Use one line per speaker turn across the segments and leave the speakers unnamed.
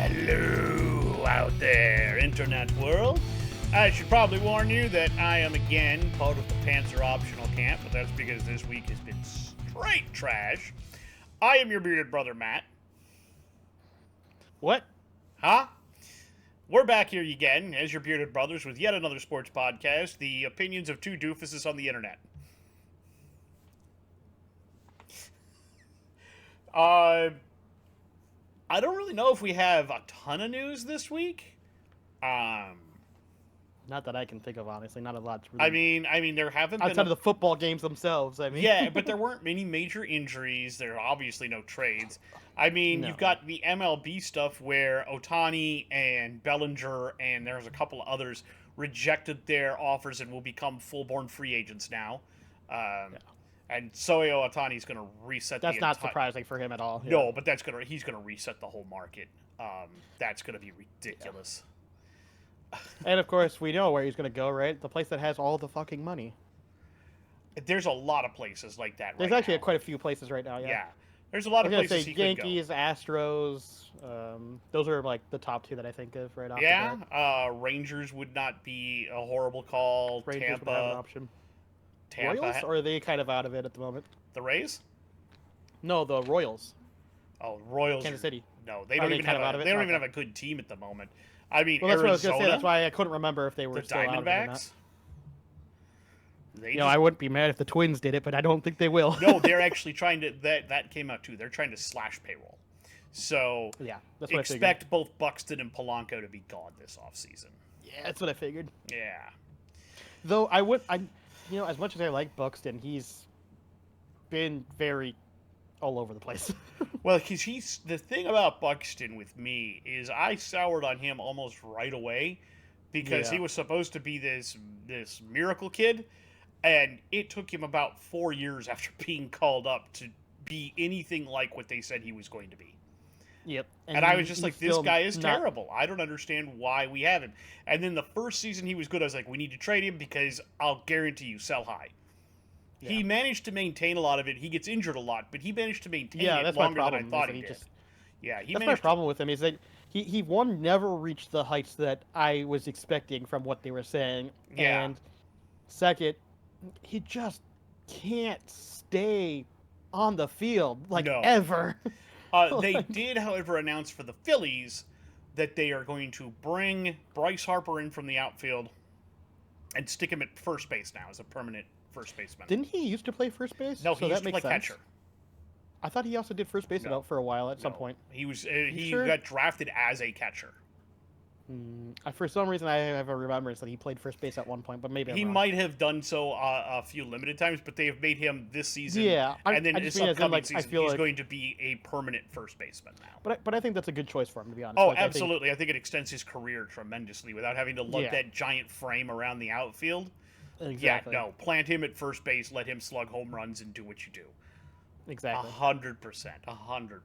Hello out there, internet world. I should probably warn you that I am again part of the Panzer optional camp, but that's because this week has been straight trash. I am your bearded brother, Matt.
What?
Huh? We're back here again as your bearded brothers with yet another sports podcast, the opinions of two doofuses on the internet. I don't really know if we have a ton of news this week.
Not that I can think of, honestly. Not a lot. Really
I mean, there haven't been
outside of the football games themselves. I mean,
yeah, but there weren't many major injuries. There are obviously no trades. I mean,
No.
You've got the MLB stuff where Ohtani and Bellinger and there's a couple of others rejected their offers and will become full-born free agents now. And Shohei Ohtani is going to reset.
That's not surprising for him at all. Yeah.
No, but he's going to reset the whole market. That's going to be ridiculous.
Yeah. And of course, we know where he's going to go, right? The place that has all the fucking money.
There's a lot of places like that.
There's actually quite a few places right now.
Yeah, there's a lot of places he
Yankees,
could go.
Astros. Those are like the top two that I think of right off the
bat. Rangers would not be a horrible call.
Rangers
Tampa
would have an option.
Tampa,
Royals, or are they kind of out of it at the moment?
The Rays?
No, the Royals.
Oh, Royals.
Kansas City.
No, they don't even have a good team at the moment. I mean,
well, that's
Arizona,
what I was going to say. That's why I couldn't remember if they were still out of it or not. I wouldn't be mad if the Twins did it, but I don't think they will.
No, they're actually trying to. That came out too. They're trying to slash payroll. So
yeah, that's what
expect both Buxton and Polanco to be gone this offseason.
Yeah, that's what I figured.
Yeah.
Though as much as I like Buxton, he's been very all over the place.
Well, because the thing about Buxton with me is I soured on him almost right away because he was supposed to be this miracle kid, and it took him about 4 years after being called up to be anything like what they said he was going to be.
Yep.
And I was just like, this guy is terrible. I don't understand why we have him. And then the first season he was good, I was like, we need to trade him because I'll guarantee you sell high. Yeah. He managed to maintain a lot of it. He gets injured a lot, but he managed to maintain it longer than I thought he did.
That's my problem with him is that he never reached the heights that I was expecting from what they were saying.
Yeah.
And second, he just can't stay on the field ever.
They did, however, announce for the Phillies that they are going to bring Bryce Harper in from the outfield and stick him at first base now as a permanent first baseman.
Didn't he used to play first base?
No, he used to play catcher.
I thought he also did first base for a while at some point.
He got drafted as a catcher.
For some reason, I have a remembrance that he played first base at one point, but maybe
he might have done so a few limited times, but they have made him this season.
Yeah,
and then this upcoming season, he's going to be a permanent first baseman now.
But I think that's a good choice for him, to be honest.
Oh, absolutely. I think it extends his career tremendously without having to lug that giant frame around the outfield.
Exactly.
Yeah, no, plant him at first base, let him slug home runs, and do what you do.
Exactly.
100%.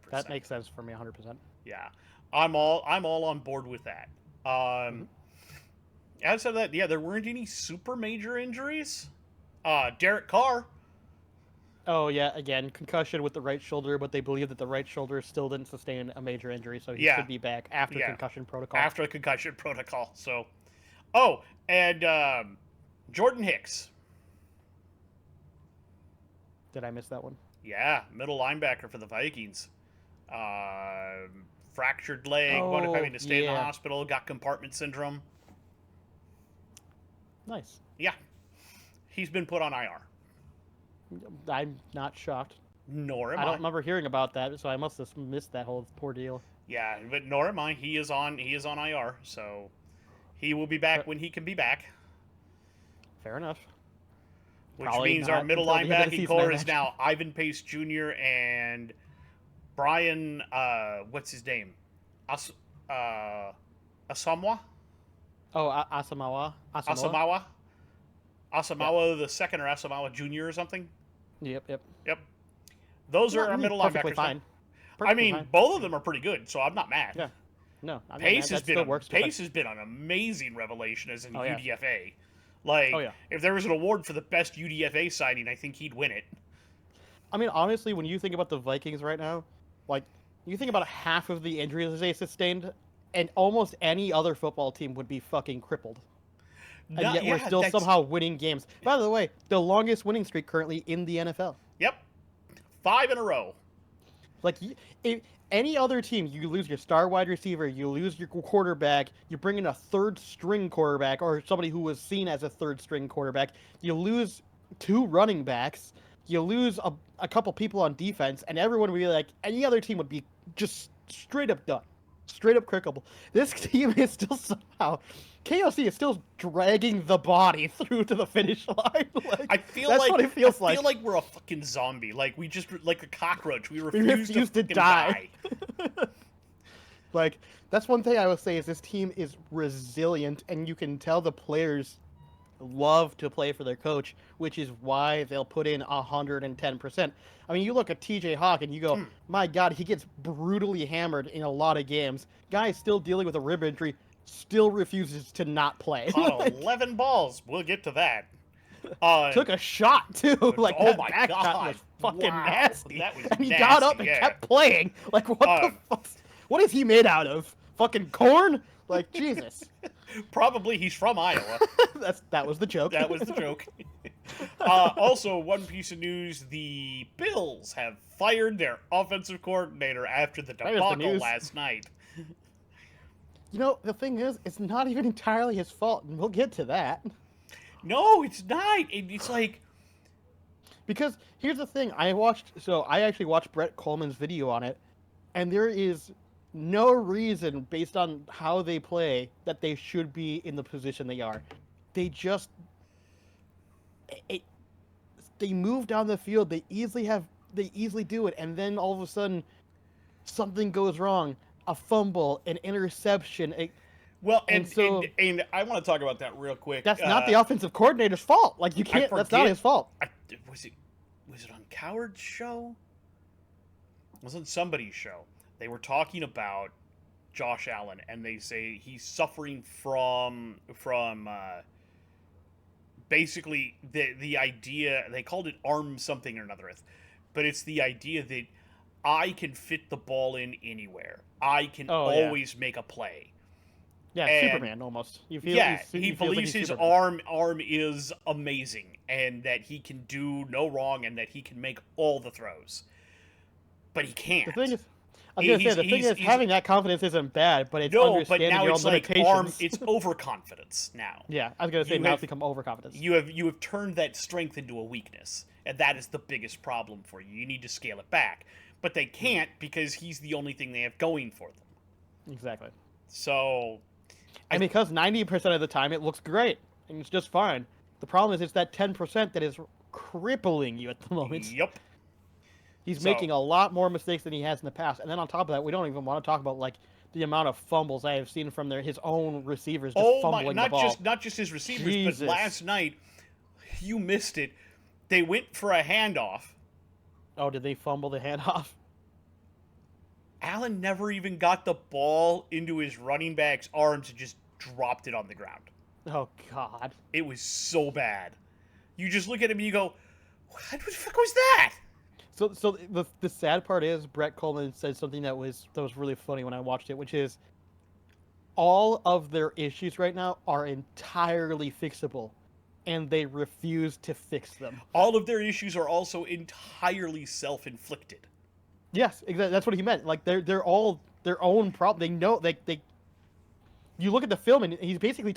That makes sense for me, 100%.
Yeah, I'm all on board with that. Outside of that, there weren't any super major injuries. Derek Carr.
Oh yeah, again, concussion with the right shoulder, but they believe that the right shoulder still didn't sustain a major injury, so he should be back after concussion protocol.
After the concussion protocol. So, and Jordan Hicks.
Did I miss that one?
Yeah, middle linebacker for the Vikings. Fractured leg, wound up having to stay in the hospital, got compartment syndrome.
Nice.
Yeah. He's been put on IR.
I'm not shocked.
Nor am I.
I don't remember hearing about that, so I must have missed that whole poor deal.
Yeah, but nor am I. He is on IR, so he will be back when he can be back.
Fair enough.
Which means our middle linebacking core is now Ivan Pace Jr. and Brian, what's his name? Asamoah?
Oh, Asamoah.
Asamoah the second, or Asamoah Jr. or something?
Yep.
Those are our middle linebackers.
Fine.
Both of them are pretty good, so I'm not mad.
Yeah. No,
Pace has been an amazing revelation as an UDFA. If there was an award for the best UDFA signing, I think he'd win it.
I mean, honestly, when you think about the Vikings right now, you think about half of the injuries they sustained and almost any other football team would be fucking crippled. And yet we're still somehow winning games. By the way, the longest winning streak currently in the NFL.
Yep. 5 in a row.
Like, if any other team, you lose your star wide receiver, you lose your quarterback, you bring in a third-string quarterback, or somebody who was seen as a third-string quarterback, you lose 2 running backs, you lose a couple people on defense, and everyone would be like, any other team would be just straight up done. Straight up crickable. This team is still somehow... KOC is still dragging the body through to the finish line. Like,
I feel
that's
like
what it feels like.
I feel like we're a fucking zombie. Like we just like a cockroach. We refuse to die.
Like, that's one thing I would say is this team is resilient, and you can tell the players love to play for their coach, which is why they'll put in 110%. I mean, you look at TJ Hawk and you go, my God, he gets brutally hammered in a lot of games. Guy's still dealing with a rib injury, still refuses to not play.
Caught 11 balls. We'll get to that.
Took a shot too. Like,
oh
that
my
back
God,
shot was fucking nasty.
That was
and he
nasty,
got up and kept playing. Like, what the fuck? What is he made out of? Fucking corn? Like, Jesus.
Probably he's from Iowa.
That was the joke.
That was the joke. Also, one piece of news: the Bills have fired their offensive coordinator after the debacle last night.
You know, the thing is, it's not even entirely his fault, and we'll get to that.
No, it's not. It's like...
Because here's the thing. I actually watched Brett Coleman's video on it, and there is no reason, based on how they play, that they should be in the position they are. They just... they move down the field. They easily do it, and then all of a sudden, something goes wrong. A fumble, an interception.
And I want to talk about that real quick.
That's not the offensive coordinator's fault. Like, you can't. That's not his fault.
Was it on Coward's show? It was on somebody's show. They were talking about Josh Allen, and they say he's suffering from basically the idea. They called it arm something or another, but it's the idea that I can fit the ball in anywhere. I can always make a play.
Yeah, and Superman almost.
He believes his arm is amazing, and that he can do no wrong, and that he can make all the throws. But he can't.
The thing is, having that confidence isn't bad, but it's understanding your own limitations.
It's overconfidence now.
Yeah, I was gonna say now it's become overconfidence.
You have turned that strength into a weakness, and that is the biggest problem for you. You need to scale it back. But they can't because he's the only thing they have going for them.
Exactly.
So...
And because 90% of the time it looks great, and it's just fine. The problem is it's that 10% that is crippling you at the moment.
Yep.
He's making a lot more mistakes than he has in the past. And then on top of that, we don't even want to talk about, like, the amount of fumbles I have seen from his own receivers just fumbling the ball.
Not just his receivers, but last night, you missed it. They went for a handoff.
Oh, did they fumble the handoff?
Allen never even got the ball into his running back's arms and just dropped it on the ground.
Oh, God.
It was so bad. You just look at him and you go, what the fuck was that?
So the sad part is Brett Coleman said something that was really funny when I watched it, which is all of their issues right now are entirely fixable, and they refuse to fix them.
All of their issues are also entirely self-inflicted.
Yes, exactly. That's what he meant. Like, they're all their own problem. They know they. You look at the film, and he basically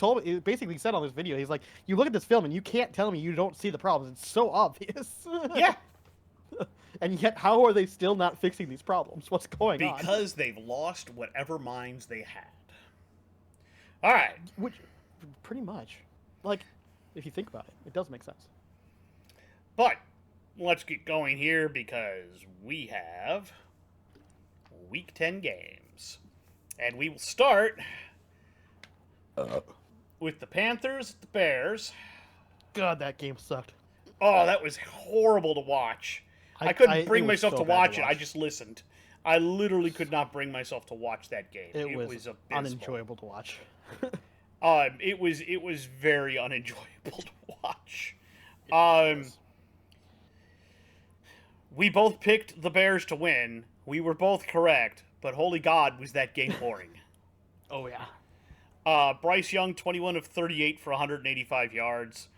said on this video, he's like, you look at this film, and you can't tell me you don't see the problems. It's so obvious.
Yeah.
And yet, how are they still not fixing these problems? What's going on?
Because they've lost whatever minds they had. All right.
Which, pretty much, like, if you think about it, it does make sense.
But let's get going here because we have Week 10 games. And we will start with the Panthers, the Bears.
God, that game sucked.
Oh, that was horrible to watch. I couldn't bring myself to watch it. I just listened. I literally could not bring myself to watch that game.
It was unenjoyable to watch.
It was very unenjoyable to watch. We both picked the Bears to win. We were both correct, but holy God, was that game boring.
Oh, yeah.
Bryce Young, 21 of 38 for 185 yards.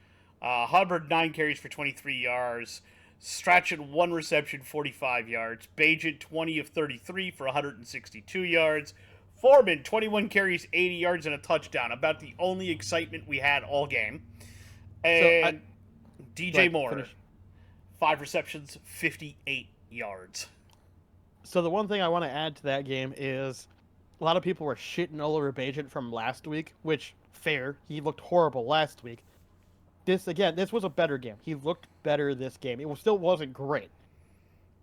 Hubbard, 9 carries for 23 yards. Strachan, 1 reception, 45 yards. Bagent, 20 of 33 for 162 yards. Foreman, 21 carries, 80 yards, and a touchdown. About the only excitement we had all game. And DJ Moore,
finish.
5 receptions, 58 yards.
So the one thing I want to add to that game is a lot of people were shitting all over Bagent from last week, which, fair. He looked horrible last week. This was a better game. He looked better this game. It still wasn't great.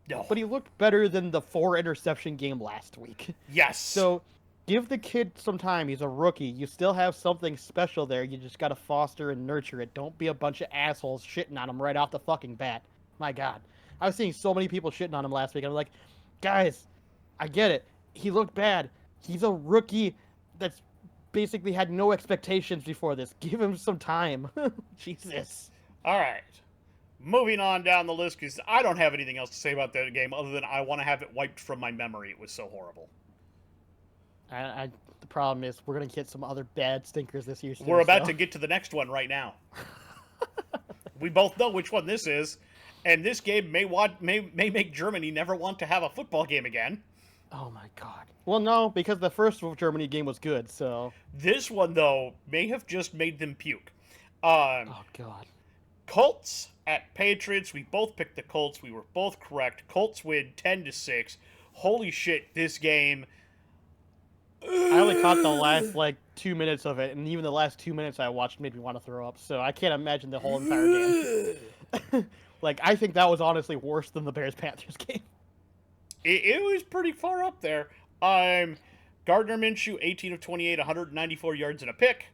No.
But he looked better than the 4 interception game last week.
Yes.
So give the kid some time. He's a rookie. You still have something special there. You just got to foster and nurture it. Don't be a bunch of assholes shitting on him right off the fucking bat. My God. I was seeing so many people shitting on him last week. I'm like, guys, I get it. He looked bad. He's a rookie that's basically had no expectations before this. Give him some time. Jesus.
All right. Moving on down the list, because I don't have anything else to say about that game other than I want to have it wiped from my memory. It was so horrible.
The problem is we're going to get some other bad stinkers this year.
We're about to get to the next one right now. We both know which one this is, and this game may make Germany never want to have a football game again.
Oh my God. Well, no, because the first Germany game was good, so...
This one, though, may have just made them puke.
Oh, God.
Colts at Patriots. We both picked the Colts. We were both correct. Colts win 10-6. Holy shit, this game...
I only caught the last, 2 minutes of it, and even the last 2 minutes I watched made me want to throw up, so I can't imagine the whole entire game. I think that was honestly worse than the Bears-Panthers game.
It was pretty far up there. Gardner Minshew, 18 of 28, 194 yards and a pick.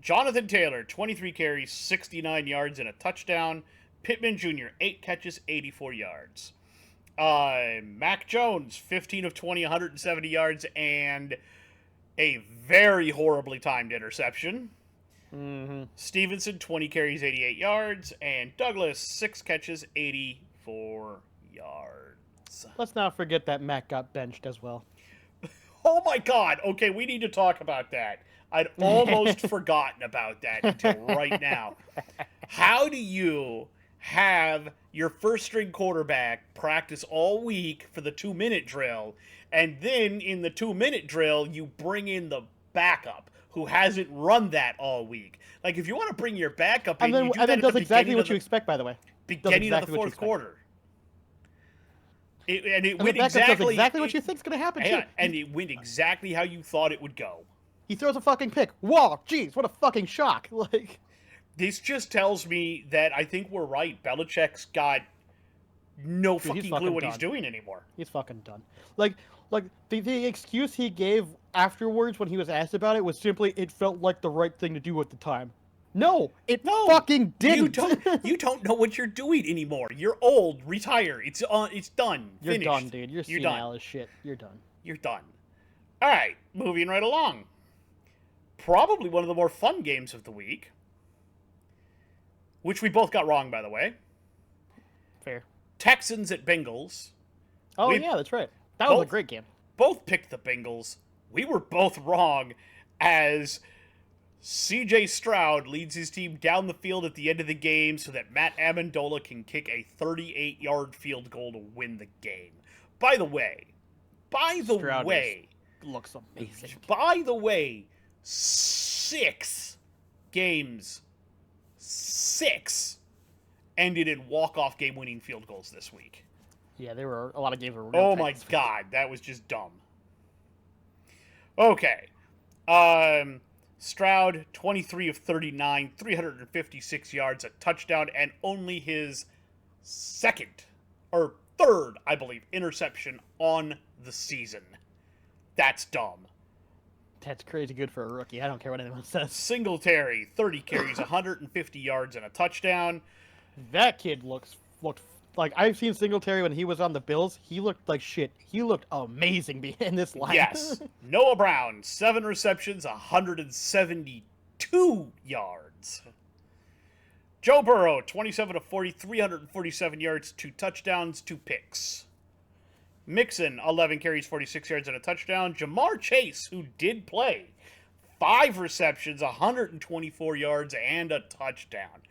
Jonathan Taylor, 23 carries, 69 yards and a touchdown. Pittman Jr., 8 catches, 84 yards. Mac Jones, 15 of 20, 170 yards and a very horribly timed interception.
Mm-hmm.
Stevenson, 20 carries, 88 yards. And Douglas, 6 catches, 84 yards.
Let's not forget that Mac got benched as well.
Oh my God. Okay, we need to talk about that. I'd almost forgotten about that until right now. How do you have your first string quarterback practice all week for the 2-minute drill, and then in the 2-minute drill, you bring in the backup who hasn't run that all week? Like, if you want to bring your backup in, you do that at
does
the
exactly what you expect, by the way.
Beginning of the fourth quarter. It went
exactly what you think is going to happen, too.
And it went exactly how you thought it would go.
He throws a fucking pick. Whoa, jeez, what a fucking shock.
This just tells me that I think we're right. Belichick's got no fucking clue what he's doing anymore.
He's fucking done. The excuse he gave afterwards when he was asked about it was simply it felt like the right thing to do at the time. No, fucking didn't.
You don't know what you're doing anymore. You're old. Retire. It's done.
You're
Finished.
done, dude. You're senile as shit. You're done.
You're done. All right, moving right along. Probably one of the more fun games of the week, which we both got wrong, by the way.
Fair.
Texans at Bengals.
Oh, yeah, that's right. That was a great game.
Both picked the Bengals. We were both wrong as C.J. Stroud leads his team down the field at the end of the game so that Matt Amendola can kick a 38-yard field goal to win the game. By the way,
looks amazing.
By the way, 6 games, 6 ended in walk-off game-winning field goals this week.
Yeah, there were a lot of games were real
Oh my God, that was just dumb. Okay. Stroud, 23 of 39, 356 yards, a touchdown, and only his third, I believe, interception on the season. That's dumb.
That's crazy good for a rookie. I don't care what anyone says.
Singletary, 30 carries, 150 yards, and a touchdown.
That kid looked like I've seen Singletary when he was on the Bills. He looked like shit. He looked amazing in this line.
Yes. Noah Brown, 7 receptions, 172 yards. Joe Burrow, 27 of 40, 347 yards, 2 touchdowns, 2 picks. Mixon, 11 carries, 46 yards, and a touchdown. Jamar Chase, who did play, 5 receptions, 124 yards, and a touchdown.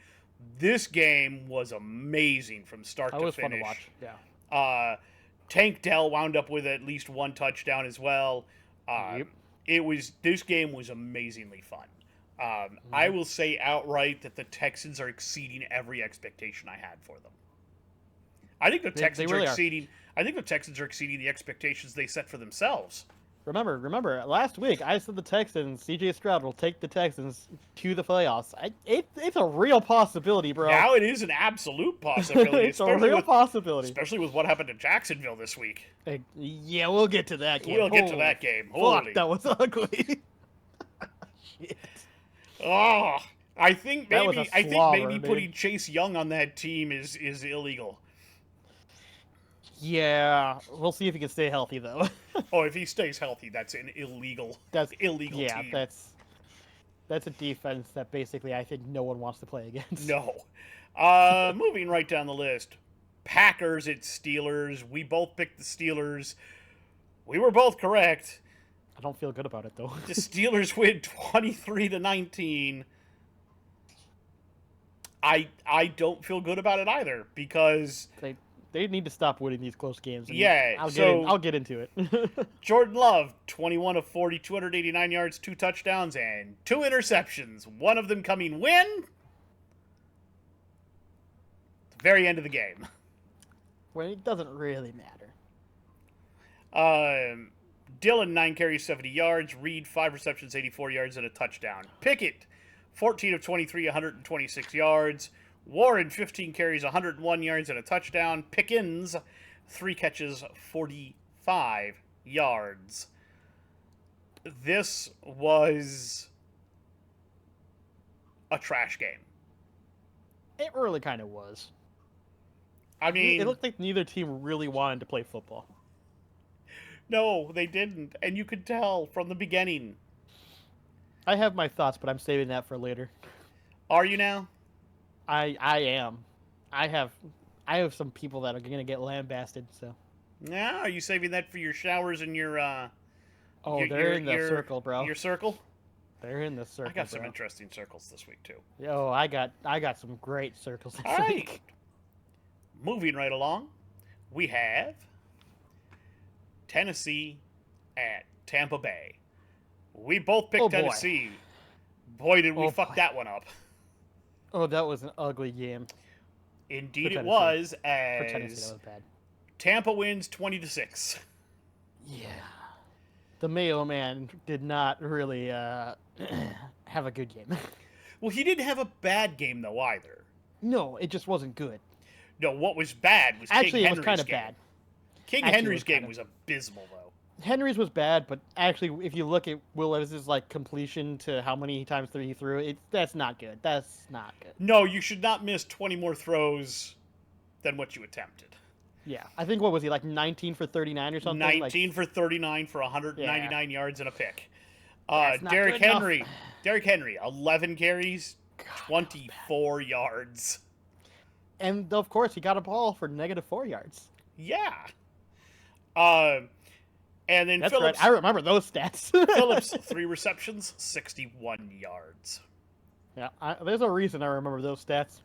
This game was amazing from start to finish.
Fun to watch.
Yeah. Tank Dell wound up with at least 1 touchdown as well.
Yep.
This game was amazingly fun. I will say outright that the Texans are exceeding every expectation I had for them. I think the Texans are exceeding. I think the Texans are exceeding the expectations they set for themselves.
Remember, last week I said the Texans, C.J. Stroud will take the Texans to the playoffs. It's a real possibility, bro.
Now it is an absolute possibility.
It's a real possibility.
Especially with what happened to Jacksonville this week.
Yeah, we'll get to that game.
We'll get to that game.
Fuck, that was ugly. Shit.
Oh, I think maybe
dude.
putting Chase Young on that team is illegal.
Yeah, we'll see if he can stay healthy though.
Oh, if he stays healthy, that's an illegal. That's illegal.
Yeah,
team.
that's a defense that basically I think no one wants to play against.
No. Moving right down the list, Packers at Steelers. We both picked the Steelers. We were both correct.
I don't feel good about it though.
The Steelers win 23-19. I don't feel good about it either because
they need to stop winning these close games.
Yeah,
I'll get into it.
Jordan Love, 21 of 40, 289 yards, 2 touchdowns, and 2 interceptions. One of them coming when? The very end of the game.
Well, it doesn't really matter.
Dillon, 9 carries, 70 yards. Reed, 5 receptions, 84 yards, and a touchdown. Pickett, 14 of 23, 126 yards. Warren, 15 carries, 101 yards, and a touchdown. Pickens, 3 catches, 45 yards. This was a trash game.
It really kind of was.
I mean,
it looked like neither team really wanted to play football.
No, they didn't, and you could tell from the beginning.
I have my thoughts, but I'm saving that for later.
Are you now?
I am. I have some people that are gonna get lambasted. So.
Yeah, are you saving that for your showers and your?
They're in the circle, bro.
Your circle?
They're in the circle.
I got some interesting circles this week too.
Yo, I got some great circles this
All
week.
right. Moving right along, we have Tennessee at Tampa Bay. We both picked Tennessee. Boy, did we fuck that one up.
Oh, that was an ugly game.
Indeed it was,
For Tennessee, that was bad.
Tampa wins 20-6.
Yeah. The Mayo Man did not really have a good game.
Well, he didn't have a bad game, though, either.
No, it just wasn't good.
No, what was bad was King Henry's game.
Actually, it was kind of bad.
King Henry's game was abysmal, though.
Henry's was bad, but actually, if you look at Will Levis's completion to how many times he threw, that's not good. That's not good.
No, you should not miss 20 more throws than what you attempted.
Yeah, I think what was he 19 for 39 or something?
19 for 39 for 199 yards and a pick.
Derrick Henry,
11 carries, 24 yards.
And of course, he got a ball for -4 yards.
Yeah. And then
That's
Phillips,
right. I remember those stats.
Phillips, 3 receptions, 61 yards.
Yeah, there's a reason I remember those stats.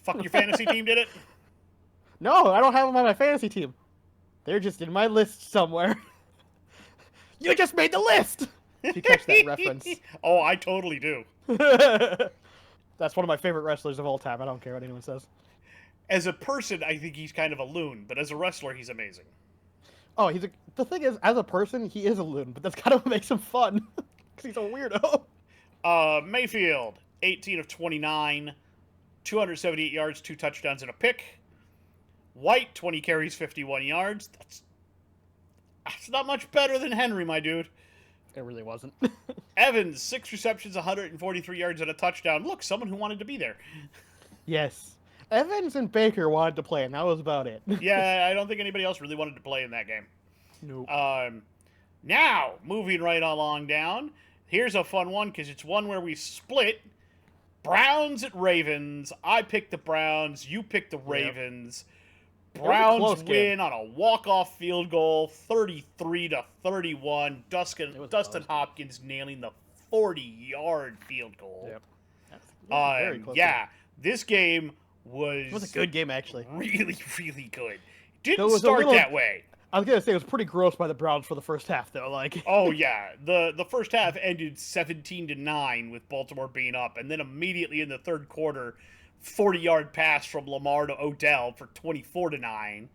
Fuck, your fantasy team did it?
No, I don't have them on my fantasy team. They're just in my list somewhere. You just made the list! If you catch that reference.
Oh, I totally do.
That's one of my favorite wrestlers of all time. I don't care what anyone says.
As a person, I think he's kind of a loon, but as a wrestler, he's amazing.
Oh, the thing is, as a person, he is a loon, but that's kind of what makes him fun. Because he's a weirdo.
Mayfield, 18 of 29, 278 yards, 2 touchdowns, and a pick. White, 20 carries, 51 yards. That's not much better than Henry, my dude.
It really wasn't.
Evans, 6 receptions, 143 yards, and a touchdown. Look, someone who wanted to be there.
Yes. Evans and Baker wanted to play, and that was about it.
Yeah, I don't think anybody else really wanted to play in that game.
Nope.
Now, moving right along down, here's a fun one because it's one where we split. Browns at Ravens. I picked the Browns. You picked the Ravens. Browns
close
win
game.
on a walk-off field goal, 33-31. Dustin Hopkins nailing the 40-yard field goal.
Yep. That's a very close game.
This game
It was a good game, actually.
really, really good. Didn't
was a
start
little-
that way.
I was gonna say it was pretty gross by the Browns for the first half, though. Like,
Oh yeah, the first half ended 17-9 with Baltimore being up, and then immediately in the third quarter, 40-yard pass from Lamar to Odell for 24-9,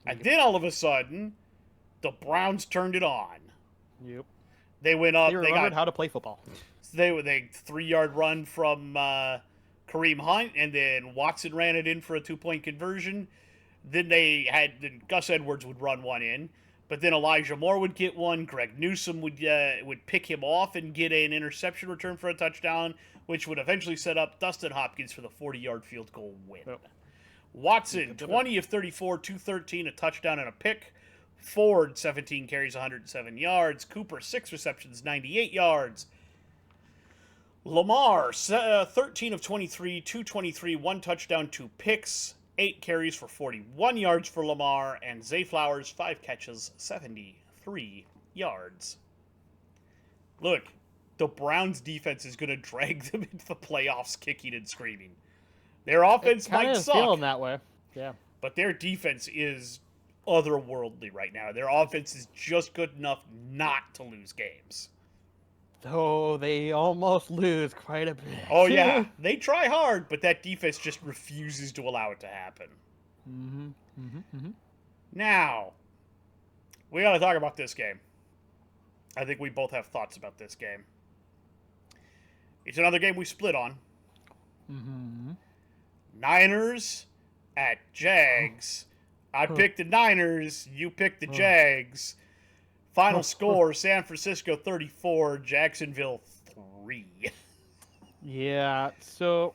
and then all of a sudden, the Browns turned it on.
yep.
They went up.
They remembered how to play football.
They 3-yard run from Kareem Hunt, and then Watson ran it in for a 2-point conversion. Then Gus Edwards would run one in, but then Elijah Moore would get one. Greg Newsome would pick him off and get an interception return for a touchdown, which would eventually set up Dustin Hopkins for the 40-yard field goal win. Yep. Watson, 20 of 34, 213, a touchdown and a pick. Ford, 17 carries, 107 yards. Cooper, 6 receptions, 98 yards. Lamar, 13 of 23, 223, 1 touchdown, 2 picks. 8 carries for 41 yards for Lamar, and Zay Flowers, 5 catches, 73 yards. Look, the Browns' defense is going to drag them into the playoffs kicking and screaming. Their offense might suck,
feeling that way. Yeah.
But their defense is otherworldly right now. Their offense is just good enough not to lose games.
Though they almost lose quite a bit.
Oh, yeah. They try hard, but that defense just refuses to allow it to happen. Now, we got to talk about this game. I think we both have thoughts about this game. It's another game we split on. Niners at Jags. I picked the Niners. You picked the Jags. Final score, San Francisco 34, Jacksonville 3.
Yeah, so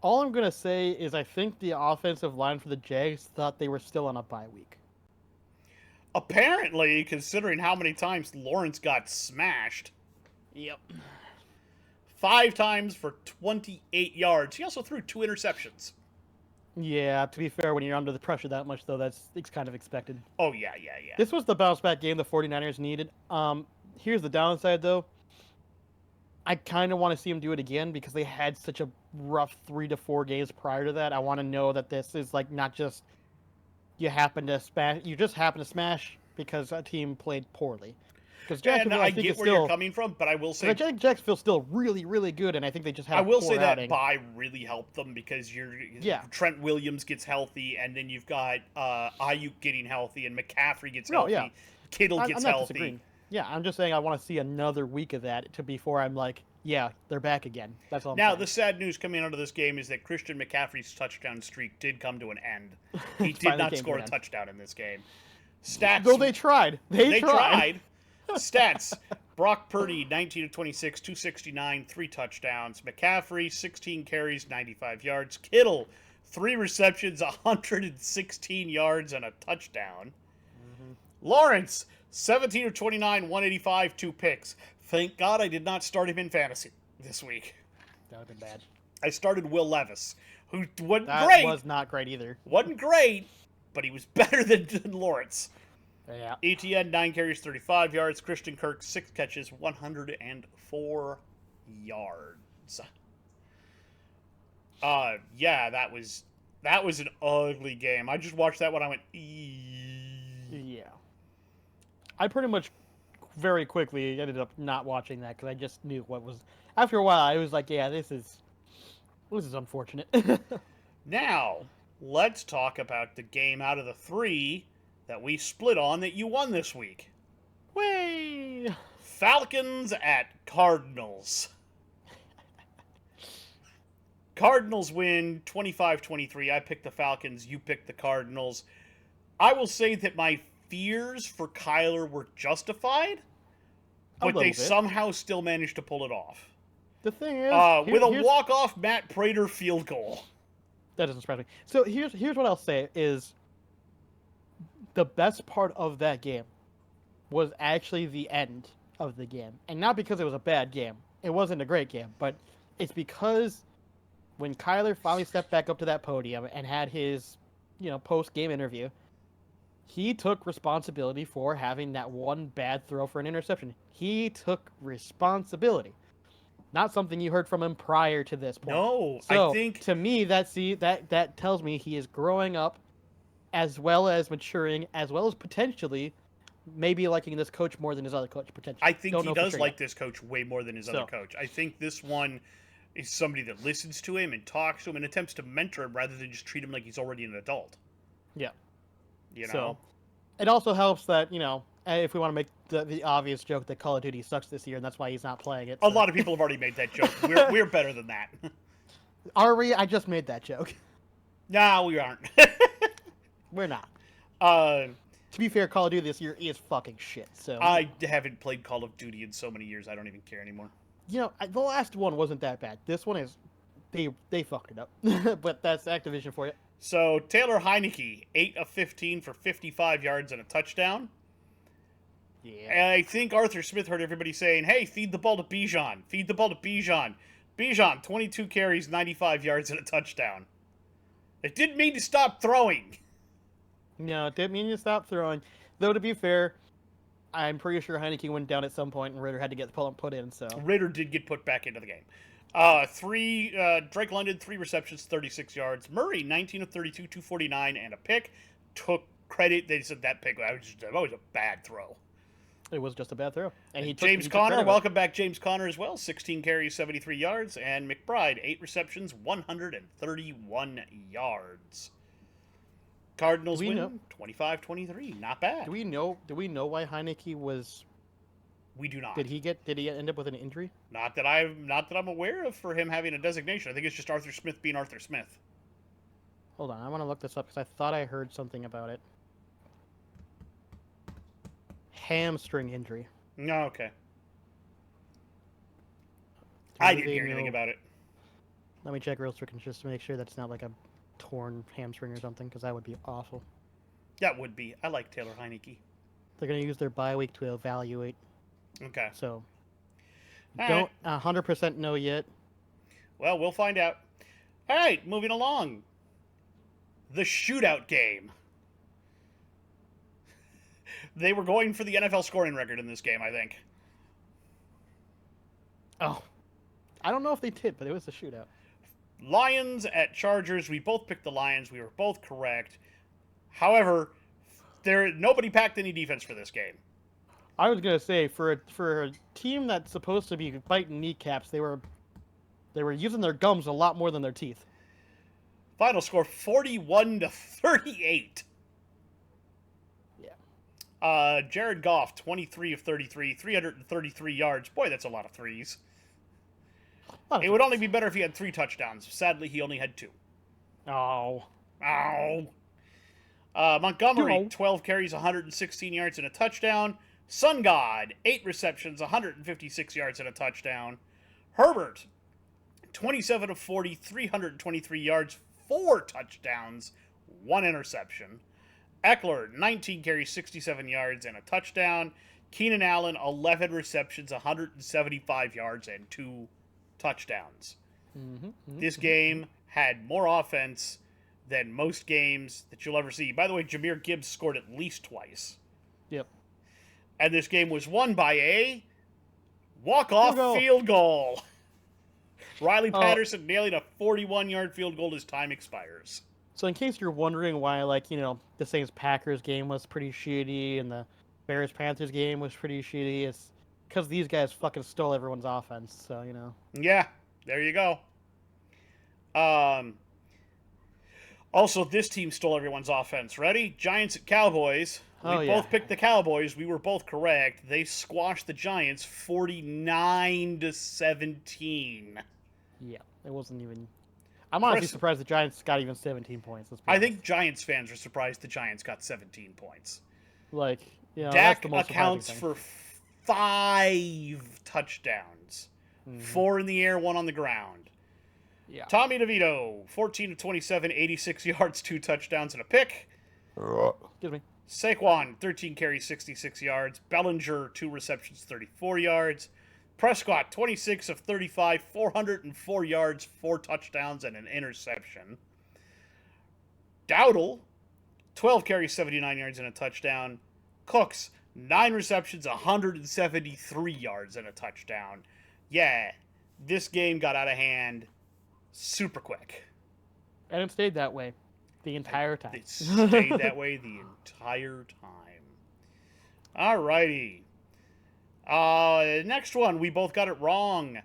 all I'm going to say is I think the offensive line for the Jags thought they were still on a bye week.
Apparently, considering how many times Lawrence got smashed.
Yep.
5 times for 28 yards. He also threw 2 interceptions.
Yeah, to be fair, when you're under the pressure that much, though, it's kind of expected.
Oh, yeah.
This was the bounce-back game the 49ers needed. Here's the downside, though. I kind of want to see them do it again because they had such a rough 3 to 4 games prior to that. I want to know that this is like not just you just happen to smash because a team played poorly. Because Jacksonville,
I get where you're coming from, but I will say
I think Jacksonville's still really, really good, and I think they just have.
I will say that
outing.
bye really helped them because Trent Williams gets healthy, and then you've got Ayuk getting healthy, and McCaffrey gets healthy.
Yeah.
Kittle gets healthy.
Disagreeing. Yeah, I'm just saying I want to see another week of that before I'm like, yeah, they're back again. That's all.
Now, the sad news coming out of this game is that Christian McCaffrey's touchdown streak did come to an end. He did not score a touchdown in this game. Stats.
Though they tried. They tried.
Stats. Brock Purdy, 19 of 26, 269, 3 touchdowns. McCaffrey, 16 carries, 95 yards. Kittle, 3 receptions, 116 yards, and a touchdown. Lawrence, 17 of 29, 185, 2 picks. Thank God I did not start him in fantasy this week.
That would have been bad.
I started Will Levis, who wasn't
that
great.
Was not great either.
Wasn't great, but he was better than Lawrence.
Yeah.
ETN, 9 carries, 35 yards. Christian Kirk, 6 catches, 104 yards. Yeah, that was an ugly game. I just watched that one. I went,
Yeah. I pretty much very quickly ended up not watching that because I just knew what was. After a while, I was like, yeah, this is unfortunate.
Now, let's talk about the game out of the 3 that we split on that you won this week.
Way
Falcons at Cardinals. Cardinals win 25-23. I picked the Falcons. You picked the Cardinals. I will say that my fears for Kyler were justified, but they somehow still managed to pull it off.
The thing is,
with a walk-off Matt Prater field goal.
That doesn't surprise me. So here's what I'll say is the best part of that game was actually the end of the game. And not because it was a bad game. It wasn't a great game, but it's because when Kyler finally stepped back up to that podium and had his post-game interview, he took responsibility for having that one bad throw for an interception. He took responsibility. Not something you heard from him prior to this point.
No, I
So
think
to me, that tells me he is growing up, as well as maturing, as well as potentially maybe liking this coach more than his other coach. Potentially,
I think
don't
he
know for
does
sure
like
yet.
this coach way more than his other
So
coach. I think this one is somebody that listens to him and talks to him and attempts to mentor him rather than just treat him like he's already an adult.
yeah.
You
So
know,
it also helps that if we want to make the obvious joke that Call of Duty sucks this year and that's why he's not playing it.
a
So.
lot of people have already made that joke. We're better than that.
Are we? I just made that joke.
No, we aren't.
We're not.
uh,
To be fair, Call of Duty this year is fucking shit. So
I haven't played Call of Duty in so many years. I don't even care anymore.
the last one wasn't that bad. This one is, they fucked it up. But that's Activision for you.
So Taylor Heineke, 8 of 15 for 55 yards and a touchdown.
Yeah.
And I think Arthur Smith heard everybody saying, "Hey, feed the ball to Bijan. Feed the ball to Bijan." Bijan, 22 carries, 95 yards and a touchdown. It didn't mean to stop throwing.
No, it didn't mean to stop throwing. Though to be fair, I'm pretty sure Heineke went down at some point and Ritter had to get put in. So
Ritter did get put back into the game. Drake London, 3 receptions, 36 yards. Murray, 19 of 32, 249, and a pick. Took credit. They said that pick that was a bad throw.
it was just a bad throw. And
James Conner, welcome back, James Conner as well. 16 carries, 73 yards, and McBride, 8 receptions, 131 yards. Cardinals win 25-23. Not bad.
Do we know why Heineke was?
We do not.
Did he end up with an injury?
Not that I'm aware of for him having a designation. I think it's just Arthur Smith being Arthur Smith.
Hold on, I want to look this up because I thought I heard something about it. Hamstring injury.
No, okay. I didn't hear anything
know-
about it.
Let me check real quick just to make sure that's not like a torn hamstring or something, because that would be awful.
That would be. I like Taylor Heineke.
They're going to use their bye week to evaluate,
Okay.
so
All
don't
right.
100% know yet.
Well, we'll find out. All right, moving along. The shootout game. They were going for the NFL scoring record in this game, I think.
Oh, I don't know if they did, but it was a shootout.
Lions at Chargers. We both picked the Lions. We were both correct. However, nobody packed any defense for this game.
I was gonna say for a team that's supposed to be biting kneecaps, they were using their gums a lot more than their teeth.
Final score 41-38.
Yeah.
Jared Goff, 23 of 33, 333 yards. Boy, that's a lot of threes. It would only be better if he had 3 touchdowns. Sadly, he only had 2.
Oh.
Ow. Montgomery,
No.
12 carries, 116 yards and a touchdown. Sun God, 8 receptions, 156 yards and a touchdown. Herbert, 27 of 40, 323 yards, 4 touchdowns, 1 interception. Eckler, 19 carries, 67 yards and a touchdown. Keenan Allen, 11 receptions, 175 yards and 2 touchdowns. This game had more offense than most games that you'll ever see. By the way, Jahmyr Gibbs scored at least twice.
Yep.
And this game was won by a walk-off field goal. Riley Patterson nailing a 41-yard field goal as time expires.
So in case you're wondering why, the Saints-Packers game was pretty shitty and the Bears-Panthers game was pretty shitty, it's because these guys fucking stole everyone's offense, so,
Yeah, there you go. Also, this team stole everyone's offense. Ready? Giants at Cowboys. We both picked the Cowboys. We were both correct. They squashed the Giants 49-17.
Yeah, it wasn't even... I'm honestly surprised the Giants got even 17 points.
I think Giants fans are surprised the Giants got 17 points.
Dak
Dak accounts for 5 touchdowns. 4 in the air, 1 on the ground.
Yeah.
Tommy DeVito, 14 of 27, 86 yards, 2 touchdowns, and a pick.
Excuse me.
Saquon, 13 carries, 66 yards. Bellinger, 2 receptions, 34 yards. Prescott, 26 of 35, 404 yards, 4 touchdowns, and an interception. Dowdle, 12 carries, 79 yards, and a touchdown. Cooks, 9 receptions, 173 yards, and a touchdown. Yeah, this game got out of hand super quick.
And it stayed that way the entire time.
It stayed that way the entire time. Alrighty. Next one, we both got it wrong.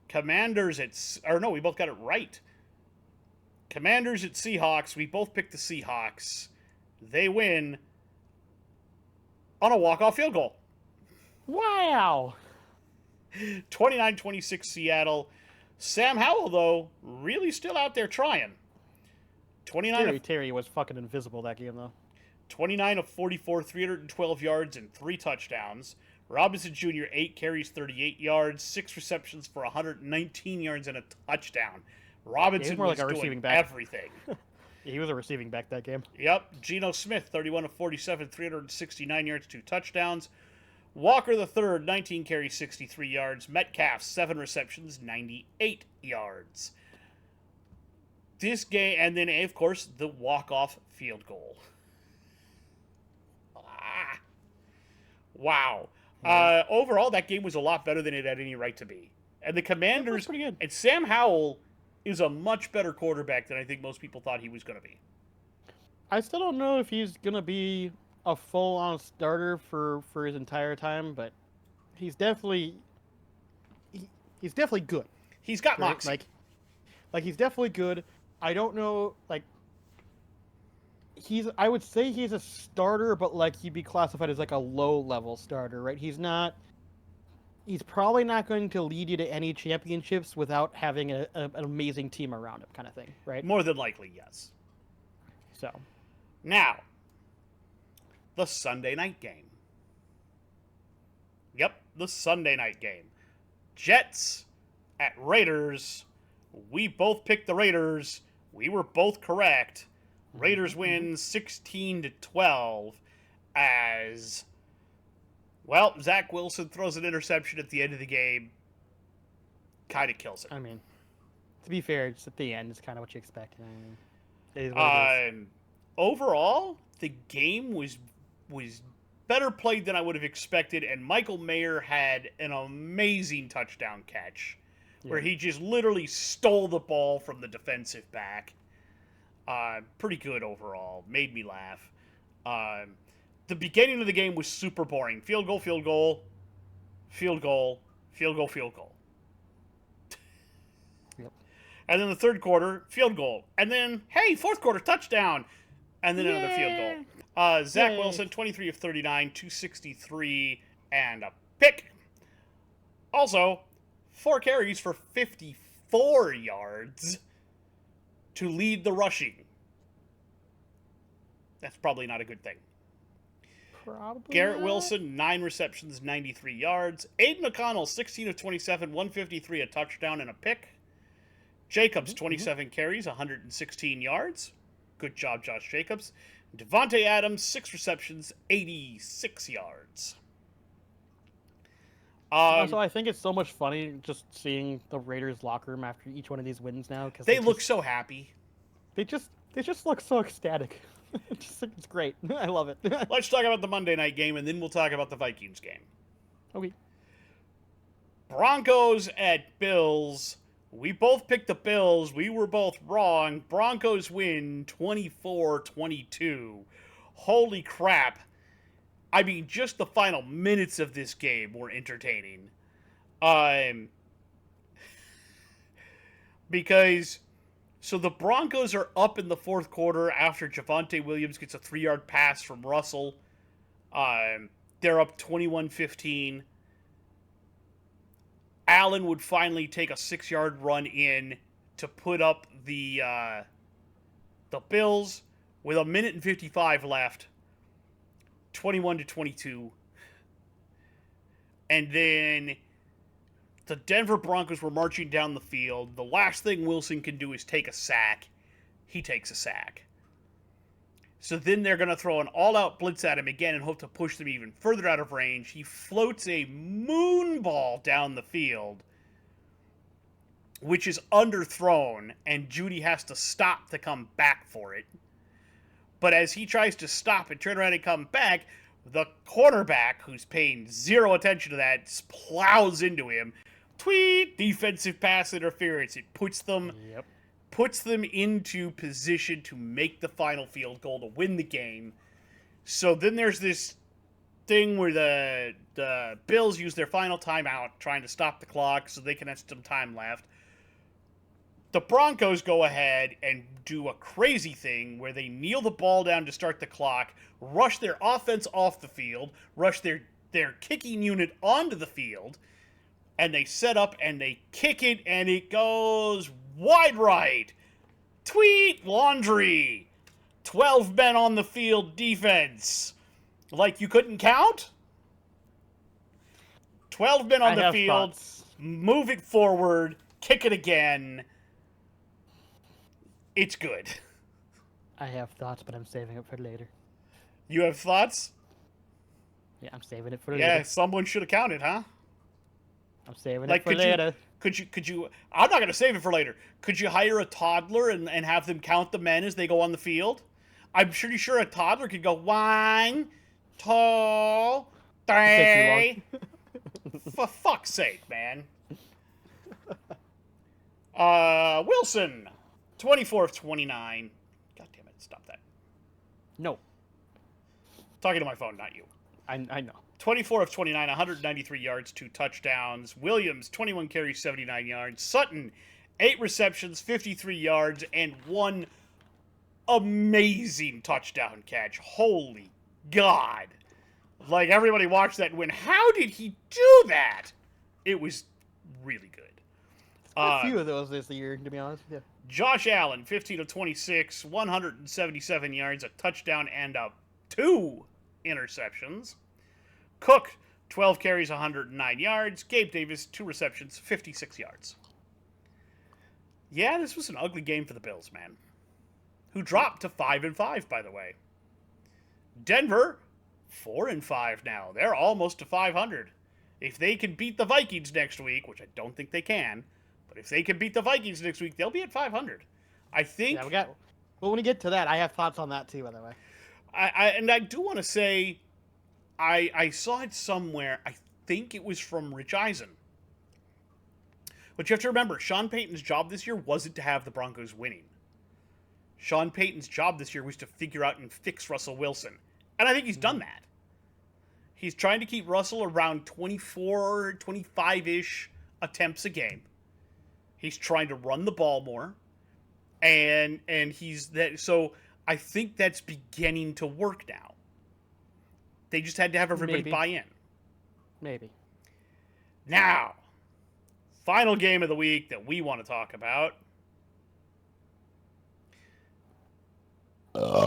Commanders at... Or no, we both got it right. Commanders at Seahawks. We both picked the Seahawks. They win on a walk-off field goal.
Wow.
29-26 Seattle. Sam Howell, though, really still out there trying. 29
Terry was fucking invisible that game, though.
29 of 44, 312 yards and 3 touchdowns. Robinson Jr., 8 carries, 38 yards, 6 receptions for 119 yards and a touchdown. Robinson was like doing everything.
He was a receiving back that game.
Yep. Geno Smith, 31 of 47, 369 yards, 2 touchdowns. Walker III, 19 carries, 63 yards. Metcalf, 7 receptions, 98 yards. This game, and then, of course, the walk-off field goal. Wow. Overall, that game was a lot better than it had any right to be. And the Commanders,
pretty good.
And Sam Howell is a much better quarterback than I think most people thought he was going to be.
I still don't know if he's going to be a full-on starter for his entire time, but he's definitely good.
He's got moxie.
Like he's definitely good. I don't know, like, I would say he's a starter, but like he'd be classified as like a low-level starter, right? He's probably not going to lead you to any championships without having an amazing team around him, kind of thing, right?
More than likely, yes.
So,
now, the Sunday night game. Yep, the Sunday night game. Jets at Raiders. We both picked the Raiders. We were both correct. Raiders win 16-12 as, well, Zach Wilson throws an interception at the end of the game. Kind of kills it.
I mean, to be fair, just at the end, it's kind of what you expect.
Overall, the game was better played than I would have expected, and Michael Mayer had an amazing touchdown catch where he just literally stole the ball from the defensive back. Pretty good overall. Made me laugh. The beginning of the game was super boring. Field goal, field goal, field goal, field goal, field goal.
Yep.
And then the third quarter, field goal. And then, hey, fourth quarter, touchdown. And then another field goal. Zach Wilson, 23 of 39, 263, and a pick. Also, 4 carries for 54 yards to lead the rushing. That's probably not a good thing.
Probably
Garrett
not.
Wilson, 9 receptions, 93 yards. Aiden O'Connell, 16 of 27, 153, a touchdown and a pick. Jacobs, 27 carries, 116 yards. Good job, Josh Jacobs. Devontae Adams, 6 receptions, 86 yards.
Also, I think it's so much funny just seeing the Raiders locker room after each one of these wins now, because
they look so happy.
They just look so ecstatic. It's great. I love it.
Let's talk about the Monday night game, and then we'll talk about the Vikings game.
Okay.
Broncos at Bills. We both picked the Bills. We were both wrong. Broncos win 24-22. Holy crap. I mean, just the final minutes of this game were entertaining. Because, so the Broncos are up in the fourth quarter after Javonte Williams gets a 3-yard pass from Russell. They're up 21-15. Allen would finally take a 6-yard run in to put up the Bills with 1:55 left. 21-22. And then the Denver Broncos were marching down the field. The last thing Wilson can do is take a sack. He takes a sack. So then they're going to throw an all-out blitz at him again and hope to push them even further out of range. He floats a moon ball down the field, which is underthrown, and Judy has to stop to come back for it. But as he tries to stop and turn around and come back, the cornerback, who's paying zero attention to that, plows into him. Tweet! Defensive pass interference. It puts them into position to make the final field goal to win the game. So then there's this thing where the Bills use their final timeout trying to stop the clock so they can have some time left. The Broncos go ahead and do a crazy thing where they kneel the ball down to start the clock, rush their offense off the field, rush their kicking unit onto the field, and they set up and they kick it and it goes wide right. Tweet laundry. 12 men on the field defense. Like you couldn't count? 12 men on the field. Thoughts. Move it forward. Kick it again. It's good.
I have thoughts, but I'm saving it for later.
You have thoughts?
Yeah, I'm saving it for later.
Yeah, someone should have counted, huh?
I'm saving it for later.
Could you? I'm not going to save it for later. Could you hire a toddler and have them count the men as they go on the field? I'm pretty sure a toddler could go 1, 2, 3. For fuck's sake, man. Wilson. 24 of 29. God damn it, stop that.
No.
Talking to my phone, not you.
I know.
24 of 29, 193 yards, 2 touchdowns. Williams, 21 carries, 79 yards. Sutton, 8 receptions, 53 yards, and 1 amazing touchdown catch. Holy God. Like, everybody watched that and went, how did he do that? It was really good.
A few of those this year, to be honest. Yeah.
Josh Allen, 15 of 26, 177 yards, a touchdown, and 2 interceptions. Cook, 12 carries, 109 yards. Gabe Davis, 2 receptions, 56 yards. Yeah, this was an ugly game for the Bills, man. Who dropped to 5-5, by the way. Denver, 4-5 now. They're almost to 500. If they can beat the Vikings next week, which I don't think they can, but if they can beat the Vikings next week, they'll be at 500. I think.
Yeah, well, when we get to that, I have thoughts on that too, by the way.
I do want to say, I saw it somewhere. I think it was from Rich Eisen. But you have to remember, Sean Payton's job this year wasn't to have the Broncos winning. Sean Payton's job this year was to figure out and fix Russell Wilson. And I think he's done that. He's trying to keep Russell around 24, 25-ish attempts a game. He's trying to run the ball more. And he's that. So I think that's beginning to work now. They just had to have everybody buy in.
Maybe.
Now, final game of the week that we want to talk about.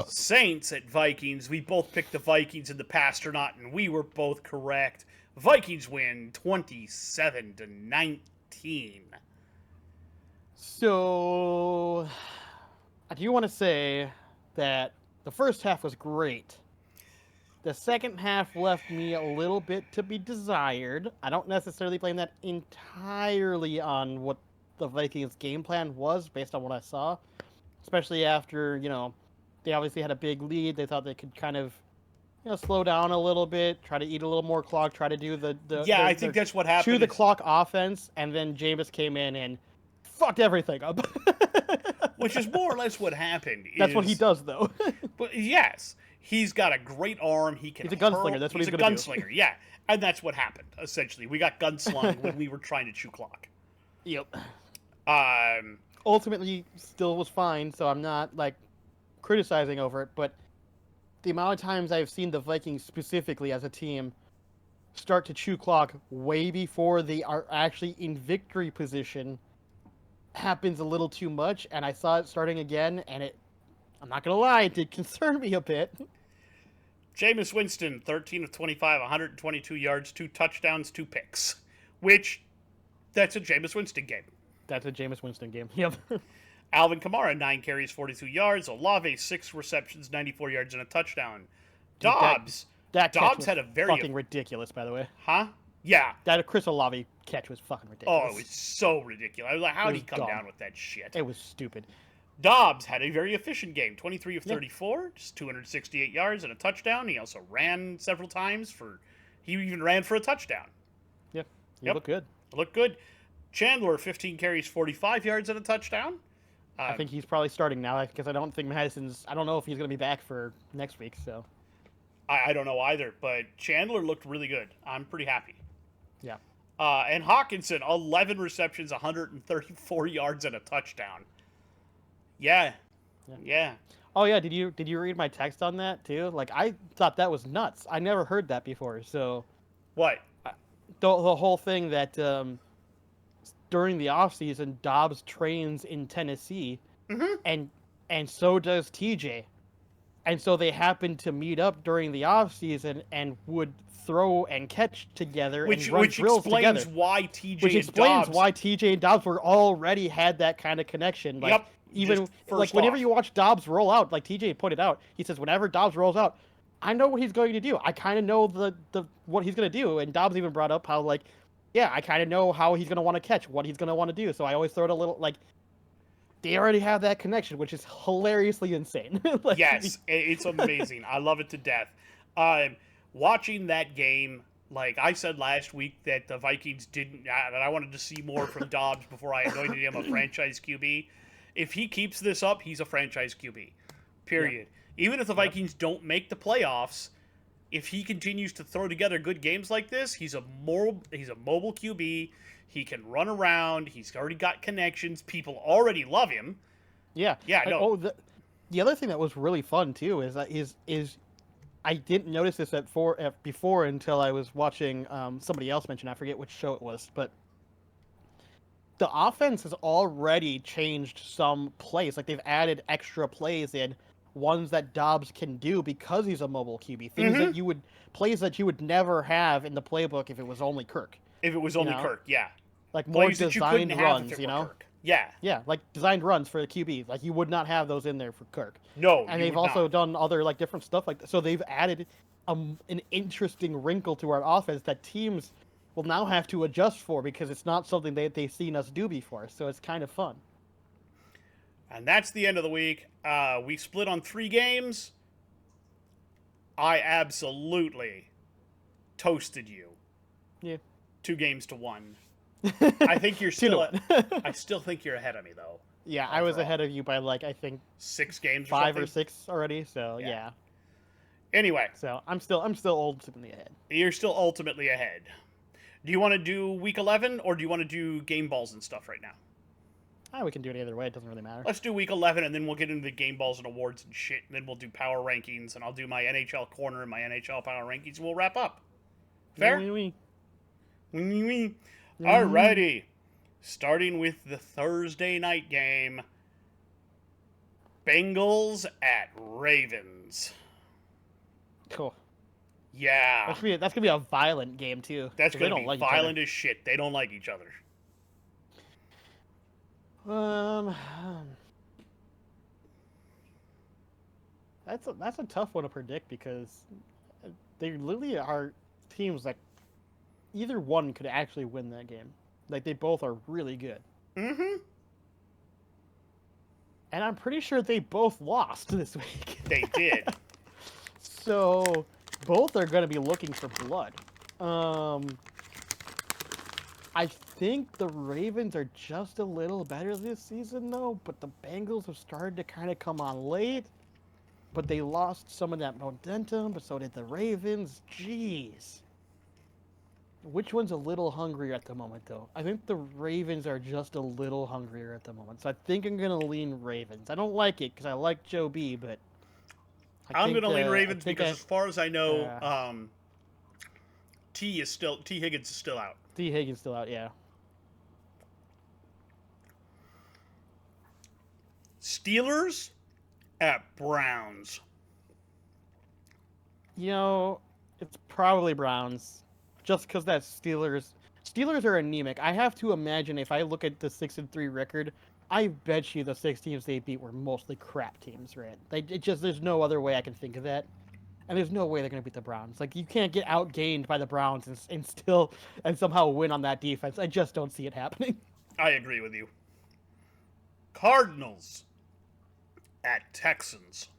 Saints at Vikings. We both picked the Vikings in the Pasternaut, and we were both correct. Vikings win 27-19.
So, I do want to say that the first half was great. The second half left me a little bit to be desired. I don't necessarily blame that entirely on what the Vikings' game plan was, based on what I saw. Especially after, they obviously had a big lead. They thought they could kind of, slow down a little bit, try to eat a little more clock, try to do
I think that's what happened.
Chew the clock offense, and then Jameis came in and fucked everything up.
Which is more or less what happened.
That's what he does, though.
But yes, he's got a great arm. He's
a gunslinger. That's what he's going to do.
He's a gunslinger, yeah. And that's what happened, essentially. We got gunslung when we were trying to chew clock.
Yep. Ultimately, still was fine, so I'm not, criticizing over it, but the amount of times I've seen the Vikings specifically as a team start to chew clock way before they are actually in victory position happens a little too much, and I saw it starting again, and I'm not going to lie, it did concern me a bit.
Jameis Winston, 13 of 25, 122 yards, 2 touchdowns, 2 picks, which, that's a Jameis Winston game.
That's a Jameis Winston game, yep.
Alvin Kamara, 9 carries, 42 yards. Olave, 6 receptions, 94 yards, and a touchdown. Dobbs. Dobbs had a very
fucking ridiculous, by the way.
Huh? Yeah.
That Chris Olave catch was fucking ridiculous.
Oh, it was so ridiculous. I was like, how did he come down with that shit?
It was stupid.
Dobbs had a very efficient game, 23 of
Yeah.
34, just 268 yards and a touchdown. He also ran several times he even ran for a touchdown.
Yeah. You
Yep.
look good.
Looked good. Chandler, 15 carries, 45 yards and a touchdown.
I think he's probably starting now because I don't think I don't know if he's going to be back for next week. So.
I don't know either, but Chandler looked really good. I'm pretty happy.
Yeah.
And Hawkinson, 11 receptions, 134 yards and a touchdown. Yeah.
Oh yeah, did you read my text on that too? Like I thought that was nuts. I never heard that before. So
What?
the whole thing that during the off season Dobbs trains in Tennessee, and so does TJ, and so they happened to meet up during the off season and would throw and catch together and run drills together.
Why TJ
Which
and
explains
Dobbs,
why TJ and Dobbs were already had that kind of connection. Like,
Yep.
even
Just
like
first
whenever
off.
you watch Dobbs roll out, like TJ pointed out, he says whenever Dobbs rolls out, I know what he's going to do. I kind of know the what he's going to do. And Dobbs even brought up how like, yeah, I kind of know how he's going to want to catch, what he's going to want to do. So I always throw it a little like. They already have that connection, which is hilariously insane. Like,
Yes, it's amazing. I love it to death. Watching that game, like I said last week, that the Vikings didn't, that I wanted to see more from Dobbs before I anointed him a franchise QB. If he keeps this up, he's a franchise QB. Period. Even if the Vikings don't make the playoffs, if he continues to throw together good games like this, he's a mobile QB. He can run around. He's already got connections. People already love him.
Yeah.
Yeah,
Like,
no.
oh, the other thing that was really fun too is that is I didn't notice this before until I was watching somebody else mention. I forget which show it was, but the offense has already changed some plays. Like they've added extra plays in, ones that Dobbs can do because he's a mobile QB. Things that plays that you would never have in the playbook if it was only Kirk.
If it was only Kirk, yeah.
Like more
Plays that you couldn't
designed
have if
runs,
it
you
were
know?
Kirk. Yeah.
Yeah, like designed runs for the QB. Like you would not have those in there for Kirk.
No,
And
you
they've
would
also
not.
done other like different stuff like that. So they've added an interesting wrinkle to our offense that teams will now have to adjust for because it's not something they've seen us do before. So it's kind of fun.
And that's the end of the week. We split on 3 games. I absolutely toasted you.
Yeah.
2 games to 1. I think you're
2 to
still.
1.
I still think you're ahead of me though.
Yeah, I was
overall.
ahead of you by like I think
6 games.
5
or
or 6 already. So
Yeah.
yeah.
Anyway,
So I'm still ultimately ahead.
you're still ultimately ahead. Do you want to do week 11 or do you want to do game balls and stuff right now?
We can do it either way. It doesn't really matter.
Let's do week 11 and then we'll get into the game balls and awards and shit. And then we'll do power rankings and I'll do my NHL corner and my NHL power rankings and we'll wrap up. Fair?
Oui,
Alrighty. Starting with the Thursday night game. Bengals at Ravens.
Cool.
Yeah.
That's gonna be a violent game too.
That's
'cause they
going to
don't
be
like each other.
violent as shit. They don't like each other.
That's a tough one to predict because they literally are teams that either one could actually win that game. Like they both are really good.
Mm-hmm.
And I'm pretty sure they both lost this week.
They did.
So both are going to be looking for blood. I think the Ravens are just a little better this season though, but the Bengals have started to kind of come on late. But they lost some of that momentum, but so did the Ravens. Jeez. Which one's a little hungrier at the moment, though? I think the Ravens are just a little hungrier at the moment. So I think I'm going to lean Ravens. I don't like it because I like Joe B, but...
I'm going to lean Ravens because as far as I know, T Higgins is still out.
T Higgins still out, yeah.
Steelers at Browns.
You know, it's probably Browns. Just because that Steelers are anemic. I have to imagine if I look at the 6-3 record, I bet you the 6 teams they beat were mostly crap teams, right? There's no other way I can think of that. And there's no way they're going to beat the Browns. Like, you can't get outgained by the Browns and somehow win on that defense. I just don't see it happening.
I agree with you. Cardinals at Texans.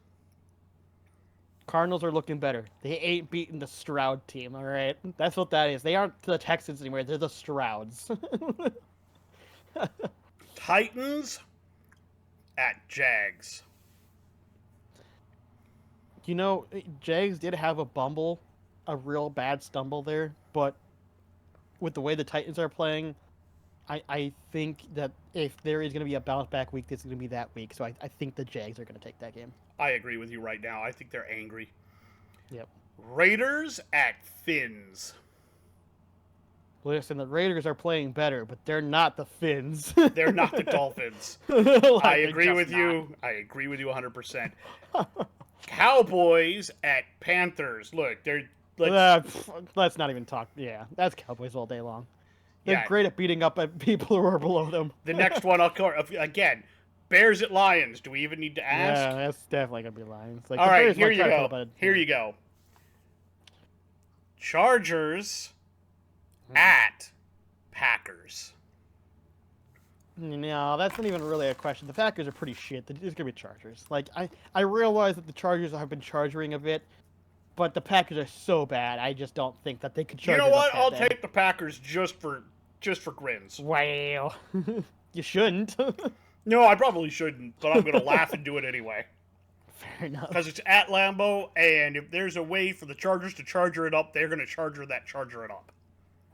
Cardinals are looking better. They ain't beating the Stroud team, all right? That's what that is. They aren't the Texans anymore. They're the Strouds.
Titans at Jags.
You know, Jags did have a real bad stumble there, but with the way the Titans are playing, I think that if there is going to be a bounce back week, this is going to be that week. So I think the Jags are going to take that game.
I agree with you right now. I think they're angry.
Yep.
Raiders at Finns.
Listen, the Raiders are playing better, but they're not the Finns.
They're not the Dolphins.
Like,
I agree with
not.
you. I agree with you 100%. Cowboys at Panthers. Look, they're...
Let's not even talk. Yeah, that's Cowboys all day long. They're great at beating up at people who are below them.
The next one, I'll cover again. Bears at Lions. Do we even need to ask?
Yeah, that's definitely gonna be Lions. Like,
all right, here you go. Here you go. Chargers at Packers.
No, that's not even really a question. The Packers are pretty shit. It's gonna be Chargers. Like, I realize that the Chargers have been charging a bit, but the Packers are so bad. I just don't think that they could charge.
You know what? I'll take the Packers just for grins.
Wow. You shouldn't.
No, I probably shouldn't, but I'm going to laugh and do it anyway.
Fair enough.
Because it's at Lambeau, and if there's a way for the Chargers to charger it up, they're going to charger it up.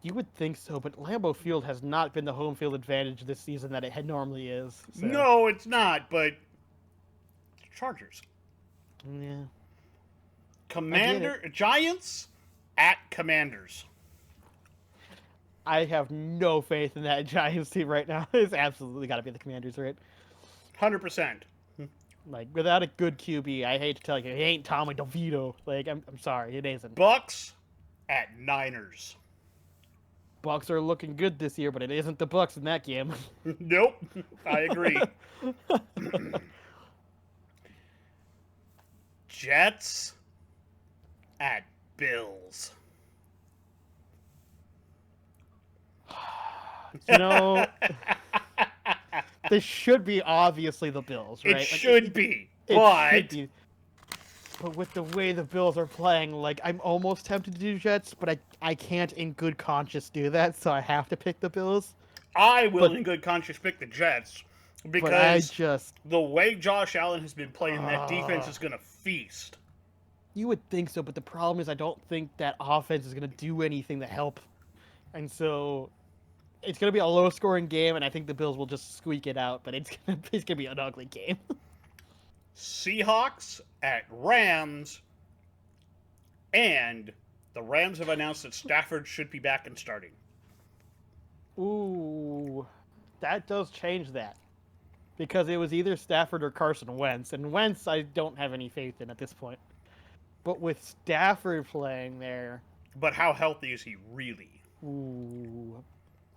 You would think so, but Lambeau Field has not been the home field advantage this season that it normally is. So.
No, it's not, but Chargers.
Yeah.
Giants at Commanders.
I have no faith in that Giants team right now. It's absolutely got to be the Commanders, right?
100%.
Like, without a good QB, I hate to tell you, it ain't Tommy DeVito. Like, I'm sorry, it isn't.
Bucks at Niners.
Bucks are looking good this year, but it isn't the Bucks in that game.
Nope, I agree. Jets at Bills.
You know, this should be obviously the Bills, right?
It should be, but
with the way the Bills are playing, like, I'm almost tempted to do Jets, but I can't in good conscience do that, so I have to pick the Bills.
I will in good conscience pick the Jets because the way Josh Allen has been playing, that defense is going to feast.
You would think so, but the problem is I don't think that offense is going to do anything to help. And so it's going to be a low-scoring game, and I think the Bills will just squeak it out, but it's going to be an ugly game.
Seahawks at Rams, and the Rams have announced that Stafford should be back and starting.
Ooh, that does change that. Because it was either Stafford or Carson Wentz, and Wentz I don't have any faith in at this point. But with Stafford playing there...
But how healthy is he really?
Ooh,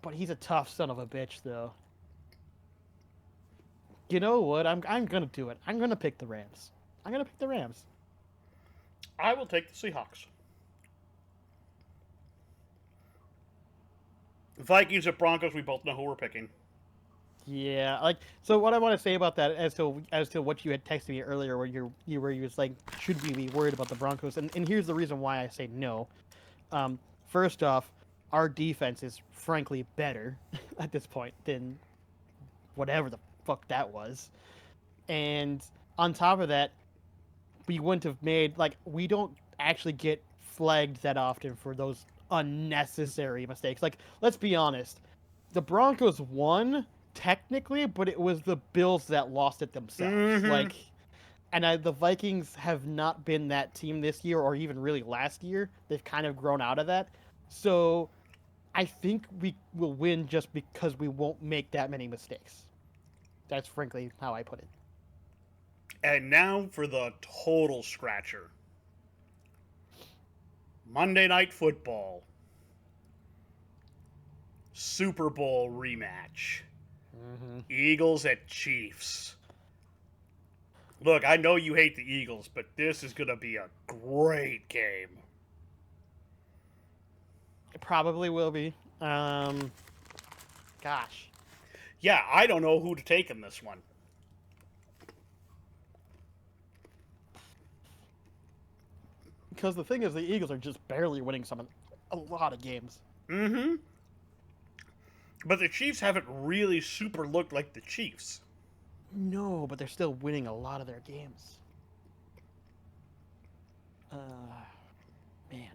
but he's a tough son of a bitch, though. You know what? I'm gonna do it. I'm gonna pick the Rams. I'm gonna pick the Rams.
I will take the Seahawks. Vikings at Broncos. We both know who we're picking.
Yeah, like, so what I want to say about that, as to what you had texted me earlier, where you was like, should we be worried about the Broncos? And here's the reason why I say no. First off, our defense is frankly better at this point than whatever the fuck that was. And on top of that, we wouldn't have made, like, we don't actually get flagged that often for those unnecessary mistakes. Like, let's be honest, the Broncos won technically, but it was the Bills that lost it themselves.
Mm-hmm.
Like, and the Vikings have not been that team this year, or even really last year. They've kind of grown out of that. So I think we will win just because we won't make that many mistakes. That's frankly how I put it.
And now for the total scratcher. Monday Night Football. Super Bowl rematch.
Mm-hmm.
Eagles at Chiefs. Look, I know you hate the Eagles, but this is going to be a great game.
It probably will be. Gosh.
Yeah, I don't know who to take in this one.
Because the thing is, the Eagles are just barely winning a lot of games.
Mm-hmm. But the Chiefs haven't really super looked like the Chiefs.
No, but they're still winning a lot of their games. Man.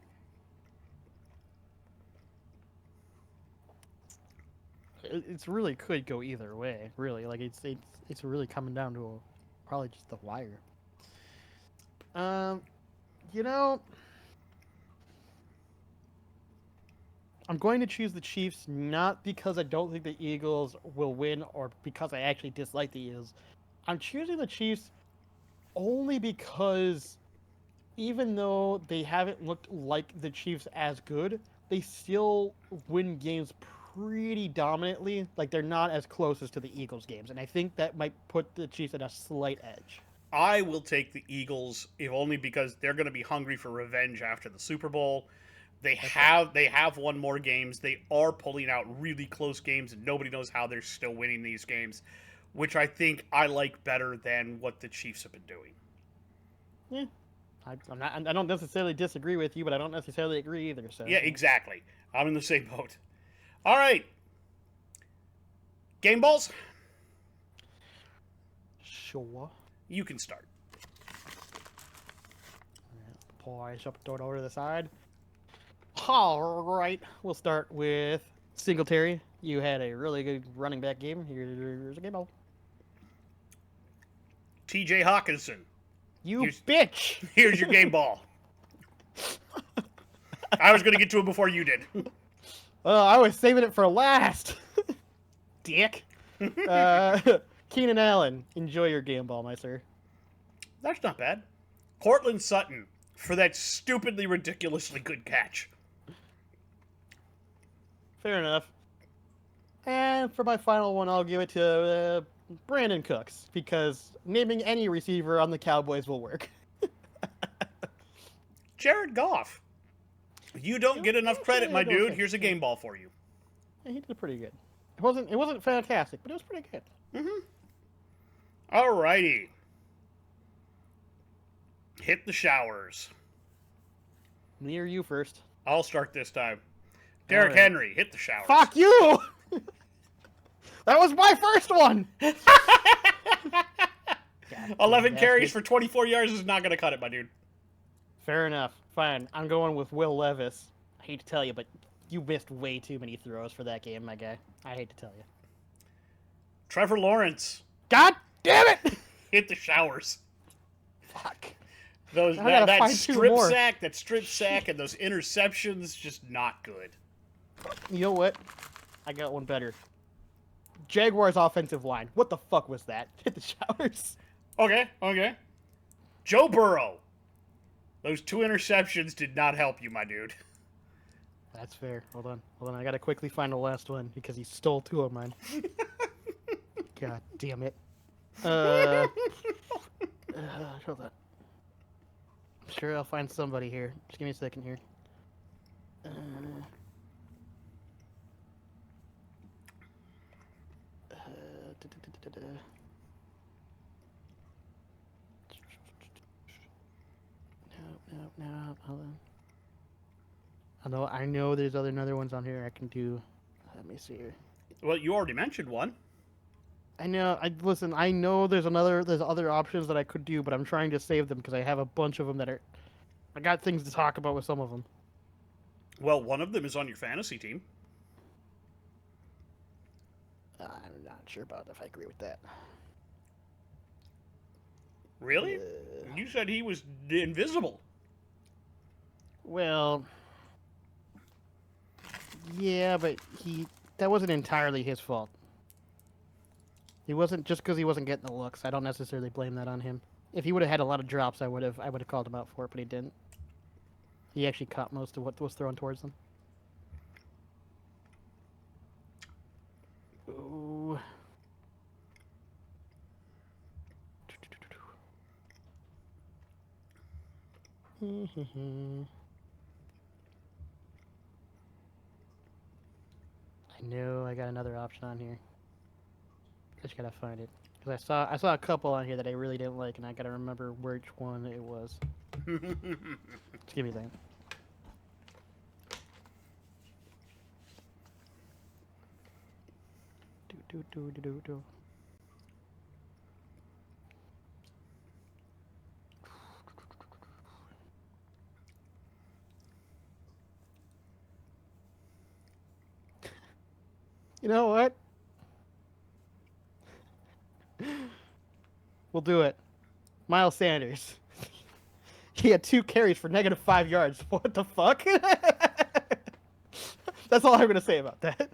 It's really could go either way, really. Like, it's really coming down to probably just the wire. You know, I'm going to choose the Chiefs not because I don't think the Eagles will win or because I actually dislike the Eagles. I'm choosing the Chiefs only because even though they haven't looked like the Chiefs as good, they still win games pretty dominantly. Like, they're not as close as to the Eagles games, and I think that might put the Chiefs at a slight edge.
I will take the Eagles, if only because they're going to be hungry for revenge after the Super Bowl. They have won more games. They are pulling out really close games, and nobody knows how they're still winning these games, which I think I like better than what the Chiefs have been doing.
Yeah, I don't necessarily disagree with you, but I don't necessarily agree either. So
Yeah, exactly. I'm in the same boat. All right, game balls.
Sure.
You can start.
Pull eyes up, throw it over to the side. All right, we'll start with Singletary. You had a really good running back game. Here's a game ball.
T.J. Hawkinson.
You bitch!
Here's your game ball. I was going to get to it before you did.
Oh, I was saving it for last. Dick. Keenan Allen, enjoy your game ball, my sir.
That's not bad. Cortland Sutton for that stupidly, ridiculously good catch.
Fair enough. And for my final one, I'll give it to Brandon Cooks, because naming any receiver on the Cowboys will work.
Jared Goff. You don't get enough credit, my dude. Here's a game ball for you.
Yeah, he did pretty good. It wasn't fantastic, but it was pretty good.
Mm-hmm. Alrighty. Hit the showers.
Me or you first?
I'll start this time. Derrick Henry, hit the showers.
Fuck you! That was my first one!
11 carries for 24 yards is not going to cut it, my dude.
Fair enough. Fine. I'm going with Will Levis. I hate to tell you, but you missed way too many throws for that game, my guy. I hate to tell you.
Trevor Lawrence.
God damn it!
Hit the showers.
Fuck.
That strip sack, and those interceptions, just not good.
You know what? I got one better. Jaguars offensive line. What the fuck was that? Hit the showers.
Okay. Joe Burrow. Those 2 interceptions did not help you, my dude.
That's fair. Hold on. I gotta quickly find the last one because he stole 2 of mine. God damn it. Hold on. I'm sure I'll find somebody here. Just give me a second here. No, hold on. I know there's another ones on here I can do. Let me see here.
Well, you already mentioned one.
I know. I know there's other options that I could do, but I'm trying to save them because I have a bunch of them that are. I got things to talk about with some of them.
Well, one of them is on your fantasy team.
I'm not sure about if I agree with that.
Really? You said he was invisible.
Well, yeah, but that wasn't entirely his fault. He wasn't just because he wasn't getting the looks. I don't necessarily blame that on him. If he would have had a lot of drops, I would have called him out for it, but he didn't. He actually caught most of what was thrown towards him. Ooh. I know I got another option on here. Just gotta find it. Because I saw a couple on here that I really didn't like, and I gotta remember which one it was. Just give me a second. Do. You know what? We'll do it. Miles Sanders. He had 2 carries for -5 yards. What the fuck? That's all I'm going to say about that.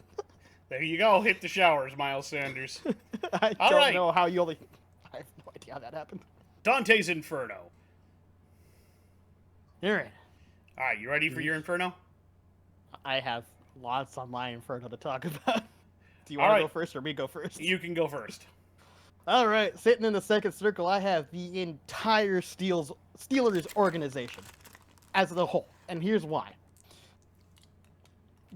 There you go. Hit the showers, Miles Sanders.
I
All
don't
right.
know how you only... I have no idea how that happened.
Dante's Inferno.
All right.
All right, you ready for your Inferno?
I have lots on my Inferno to talk about. Do you
All
want to
right.
go first or me go first?
You can go first.
All right, sitting in the second circle, I have the entire Steelers organization as a whole. And here's why.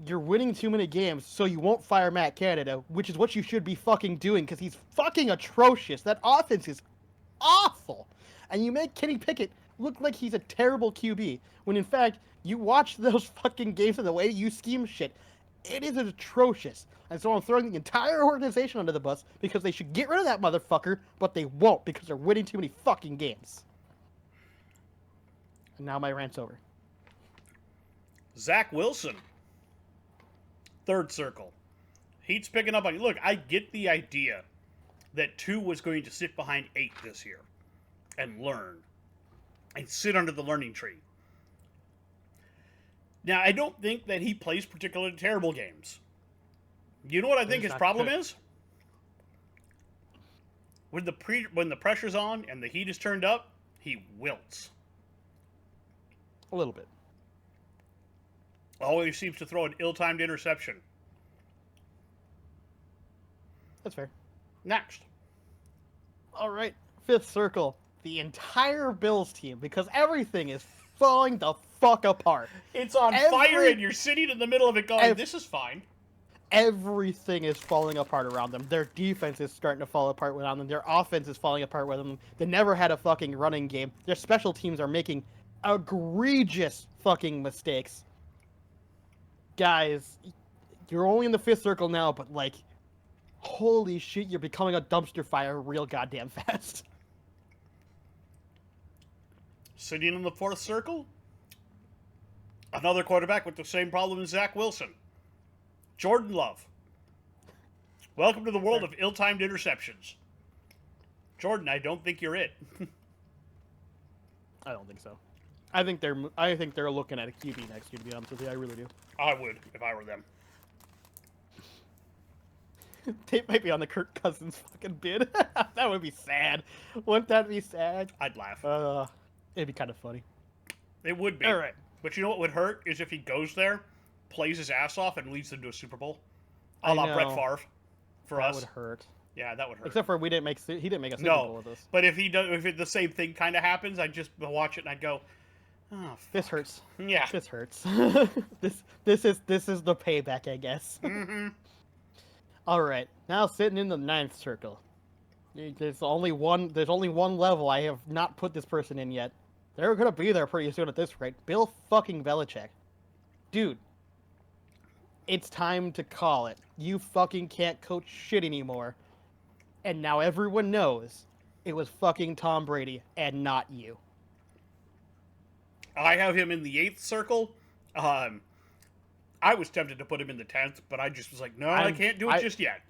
You're winning too many games, so you won't fire Matt Canada, which is what you should be fucking doing, because he's fucking atrocious. That offense is awful. And you make Kenny Pickett look like he's a terrible QB, when in fact, you watch those fucking games and the way you scheme shit, it is atrocious. And so I'm throwing the entire organization under the bus because they should get rid of that motherfucker, but they won't because they're winning too many fucking games. And now my rant's over.
Zach Wilson. Third circle. Heat's picking up on you. Look, I get the idea that 2 was going to sit behind 8 this year and learn and sit under the learning tree. Now, I don't think that he plays particularly terrible games. You know what I think his problem is? When the pressure's on and the heat is turned up, he wilts.
A little bit.
Always seems to throw an ill-timed interception.
That's fair.
Next.
All right, fifth circle. The entire Bills team, because everything is falling the fuck apart.
It's on fire and you're sitting in the middle of it going, this is fine.
Everything is falling apart around them. Their defense is starting to fall apart around them. Their offense is falling apart with them. They never had a fucking running game. Their special teams are making egregious fucking mistakes. Guys, you're only in the fifth circle now, but like, holy shit, you're becoming a dumpster fire real goddamn fast.
Sitting in the fourth circle, another quarterback with the same problem as Zach Wilson. Jordan Love. Welcome to the world of ill-timed interceptions. Jordan, I don't think you're it.
I don't think so. I think they're looking at a QB next year, to be honest with you. I really do.
I would, if I were them.
They might be on the Kirk Cousins fucking bid. That would be sad. Wouldn't that be sad?
I'd laugh.
It'd be kind of funny.
It would be.
All right.
But you know what would hurt is if he goes there, plays his ass off, and leads them to a Super Bowl. A la Brett Favre for us.
That would hurt.
Yeah, that would hurt.
Except for he didn't make a Super Bowl with us.
But if the same thing kind of happens, I'd just watch it and I'd go, oh, fuck.
This hurts.
Yeah.
This hurts. this is the payback, I guess.
Mm-hmm.
All right, now sitting in the ninth circle. There's only one level I have not put this person in yet. They're gonna be there pretty soon at this rate. Bill fucking Belichick. Dude, it's time to call it. You fucking can't coach shit anymore. And now everyone knows it was fucking Tom Brady and not you.
I have him in the 8th circle. I was tempted to put him in the 10th, but I just was like, no, I can't do it just yet.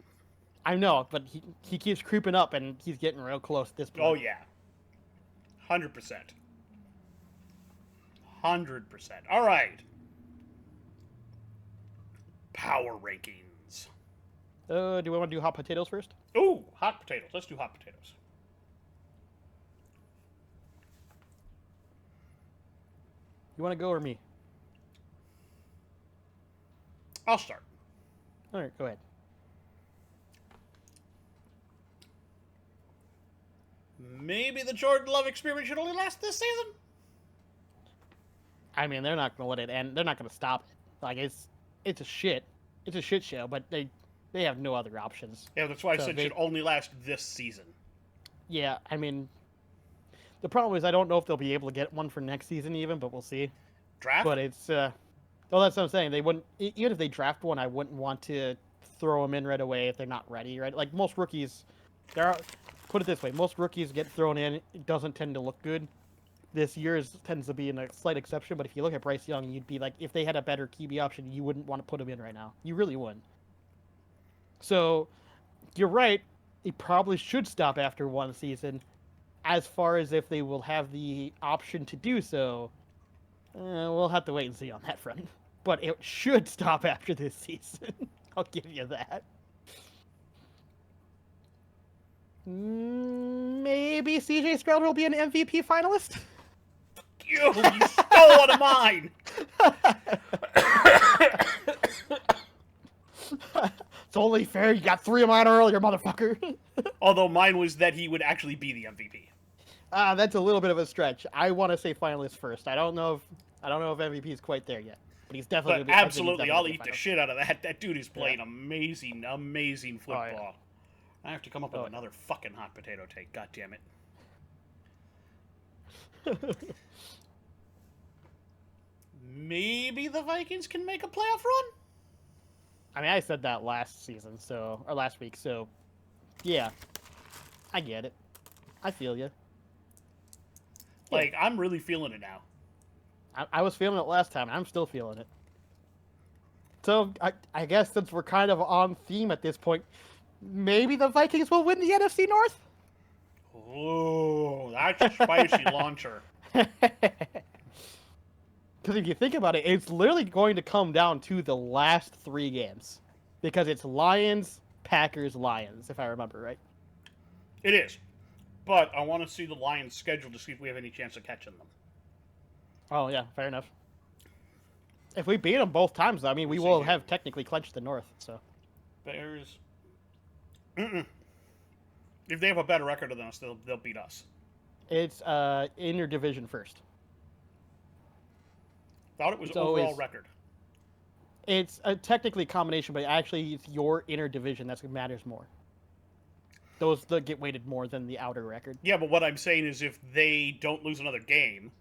I know, but he keeps creeping up, and he's getting real close at this point.
Oh, yeah. 100%. 100%. All right. Power rankings.
Do we want to do hot potatoes first?
Ooh, hot potatoes. Let's do hot potatoes.
You want to go or me?
I'll start.
All right, go ahead.
Maybe the Jordan Love experiment should only last this season?
I mean, they're not going to let it end. They're not going to stop it. Like, it's a shit show, but they have no other options.
Yeah, that's why I said it should only last this season.
Yeah, I mean, The problem is I don't know if they'll be able to get one for next season even, but we'll see.
Draft?
But it's well, that's what I'm saying. They wouldn't even if they draft one. I wouldn't want to throw them in right away if they're not ready. Right, like most rookies, there are. Put it this way: most rookies get thrown in. It doesn't tend to look good. This year's tends to be a slight exception. But if you look at Bryce Young, you'd be like, if they had a better QB option, you wouldn't want to put him in right now. You really wouldn't. So, you're right. He probably should stop after one season. As far as if they will have the option to do so, we'll have to wait and see on that front. But it should stop after this season. I'll give you that. Maybe CJ Stroud will be an MVP finalist?
You stole one of mine!
It's only fair you got 3 of mine earlier, motherfucker.
Although mine was that he would actually be the MVP.
That's a little bit of a stretch. I want to say finalist first. I don't know if MVP is quite there yet, but he's definitely.
But absolutely, I'll eat the
finalist.
shit out of that. That dude is playing amazing, amazing football.
Oh, yeah.
I have to come up with another fucking hot potato take. God damn it. Maybe the Vikings can make a playoff run?
I mean, I said that last week, so yeah, I get it. I feel you.
Like, I'm really feeling it now.
I was feeling it last time, and I'm still feeling it. So, I guess since we're kind of on theme at this point, maybe the Vikings will win the NFC North?
Oh, that's a spicy launcher.
Because if you think about it, it's literally going to come down to the last 3 games. Because it's Lions, Packers, Lions, if I remember right.
It is. But I want to see the Lions' schedule to see if we have any chance of catching them.
Oh, yeah, fair enough. If we beat them both times, though, I mean, we will have technically clinched the North, so.
Bears. If they have a better record than us, they'll beat us.
It's in your division first.
Thought it was overall record.
It's a technically combination, but actually it's your inner division that matters more. Those get weighted more than the outer record.
Yeah, but what I'm saying is if they don't lose another game.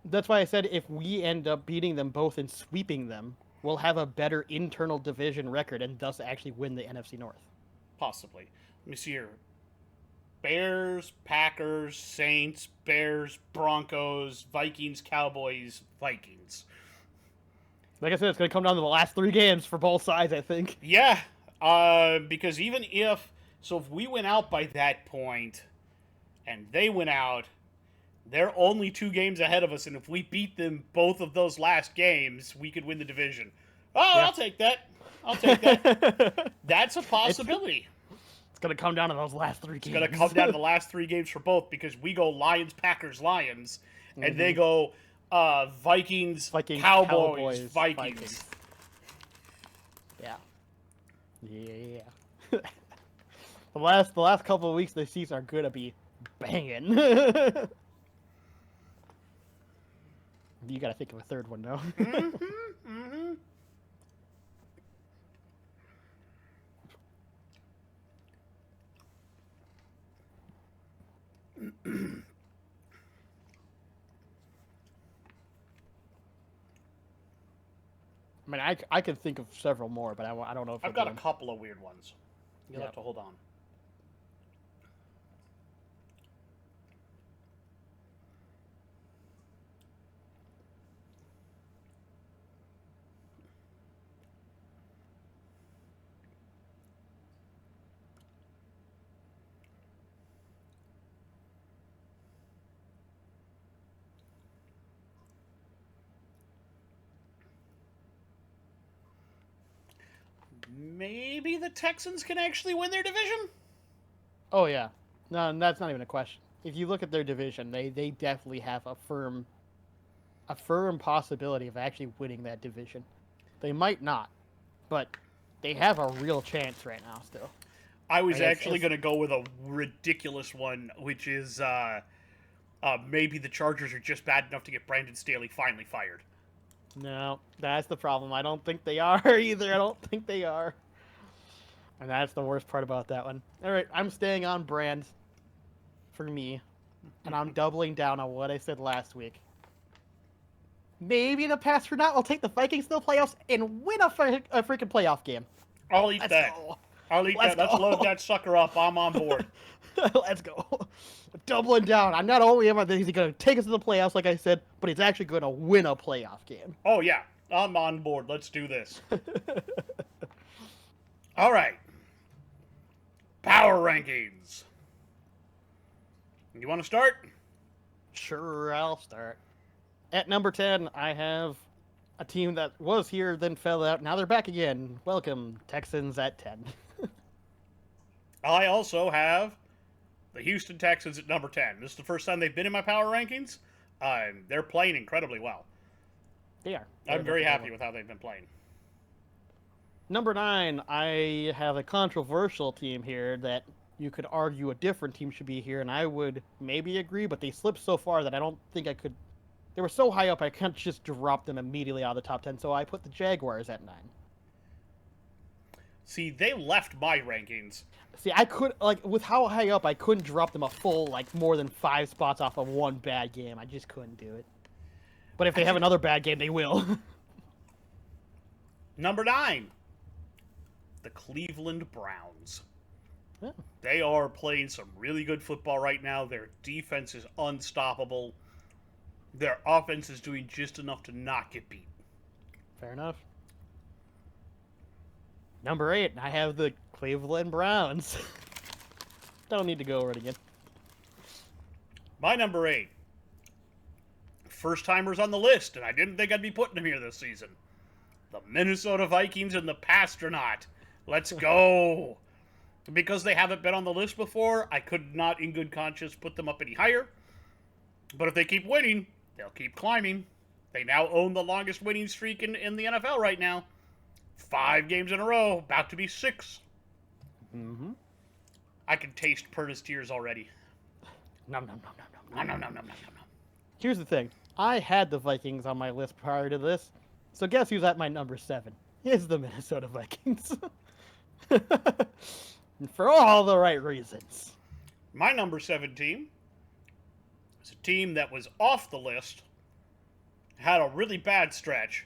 That's why I said if we end up beating them both and sweeping them, we'll have a better internal division record and thus actually win the NFC North.
Possibly. Let me see here. Bears, Packers, Saints, Bears, Broncos, Vikings, Cowboys, Vikings.
Like I said, it's going to come down to the last 3 games for both sides, I think.
Yeah, because even if we went out by that point and they went out, they're only 2 games ahead of us, and if we beat them both of those last games, we could win the division. Oh, yeah. I'll take that. That's a possibility.
It's going to come down to those last 3 games.
It's going to come down to the last 3 games for both because we go Lions, Packers, Lions, and they go Vikings, Cowboys, Vikings.
Yeah. Yeah. the last couple of weeks of the season are going to be banging. You got to think of a third one, though. I mean, I could think of several more, but I don't know if
I've got a couple of weird ones. You'll have to hold on. Maybe the Texans can actually win their division?
Oh, yeah. No, that's not even a question. If you look at their division, they definitely have a firm possibility of actually winning that division. They might not, but they have a real chance right now still.
I was actually going to go with a ridiculous one, which is maybe the Chargers are just bad enough to get Brandon Staley finally fired.
No, that's the problem. I don't think they are either. I don't think they are. And that's the worst part about that one. All right, I'm staying on brand for me. and I'm doubling down on what I said last week. Maybe the Pasternaut will take the Vikings to the playoffs and win a freaking playoff game.
I'll eat
Let's
that.
go.
I'll eat
Let's
that. Let's
go.
load that sucker up. I'm on board.
Let's go. Doubling down. I'm not only am I he's going to take us to the playoffs, like I said, but he's actually going to win a playoff game.
Oh, yeah. I'm on board. Let's do this. All right. Power rankings. You want to start?
Sure, I'll start. At number 10, I have a team that was here, then fell out. Now they're back again. Welcome, Texans at 10.
I also have the Houston Texans at number 10. This is the first time they've been in my power rankings. They're playing incredibly well.
They are.
I'm very happy with how they've been playing.
Number 9, I have a controversial team here that you could argue a different team should be here, and I would maybe agree, but they slipped so far that I don't think I could. They were so high up, I can't just drop them immediately out of the top 10, so I put the Jaguars at 9.
See, they left my rankings.
See, I could, like, with how high up, I couldn't drop them a full, like, more than 5 spots off of one bad game. I just couldn't do it. But if they have another bad game, they will.
Number 9, the Cleveland Browns.
Yeah.
They are playing some really good football right now. Their defense is unstoppable. Their offense is doing just enough to not get beat.
Fair enough. Number 8, I have the Cleveland Browns. Don't need to go over it again.
My number 8. First timers on the list, and I didn't think I'd be putting them here this season. The Minnesota Vikings and the Pasternaut. Let's go. Because they haven't been on the list before, I could not in good conscience put them up any higher. But if they keep winning, they'll keep climbing. They now own the longest winning streak in the NFL right now. 5 games in a row, about to be 6.
Mm-hmm.
I can taste Purna's tears already.
Nom, nom, nom, nom, nom,
Nom, nom, nom, nom, nom, nom.
Here's the thing. I had the Vikings on my list prior to this, so guess who's at my number 7? It's the Minnesota Vikings. For all the right reasons.
My number 7 team is a team that was off the list, had a really bad stretch,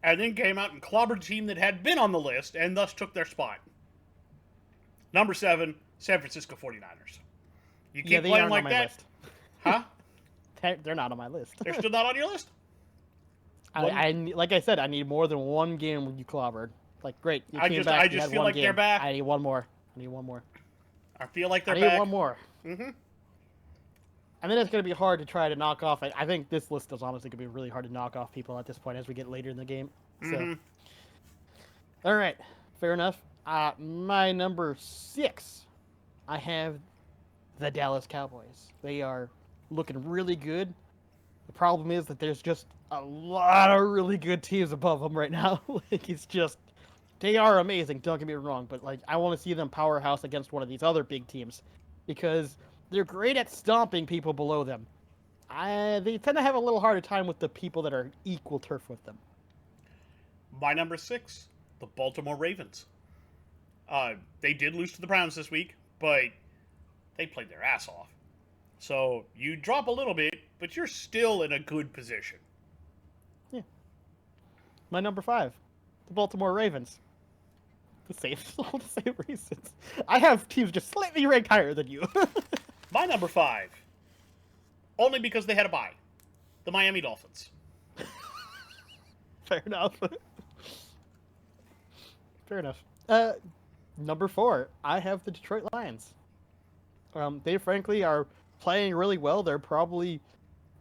and then came out and clobbered a team that had been on the list and thus took their spot. Number 7, San Francisco 49ers. You keep playing like that?
List.
Huh?
They're not on my list.
They're still not on your list?
I like I said, I need more than one game when you clobbered. Like, great. You
I
came
just-
back,
I
you
just
had
feel
one
like
game.
they're back.
I need one more. I need one more.
I feel like they're
I
back.
need one more.
Mm-hmm.
And then it's going to be hard to try to knock off. I think this list is honestly going to be really hard to knock off people at this point as we get later in the game. So, all right, fair enough. My number 6, I have the Dallas Cowboys. They are looking really good. The problem is that there's just a lot of really good teams above them right now. Like, it's just, they are amazing. Don't get me wrong, but like, I want to see them powerhouse against one of these other big teams because they're great at stomping people below them. They tend to have a little harder time with the people that are equal turf with them.
My number 6, the Baltimore Ravens. They did lose to the Browns this week, but they played their ass off. So you drop a little bit, but you're still in a good position.
Yeah. My number 5, the Baltimore Ravens. All the same reasons. I have teams just slightly ranked higher than you.
My number 5, only because they had a bye, the Miami Dolphins.
Fair enough. Fair enough. Number 4, I have the Detroit Lions. They frankly are playing really well. They're probably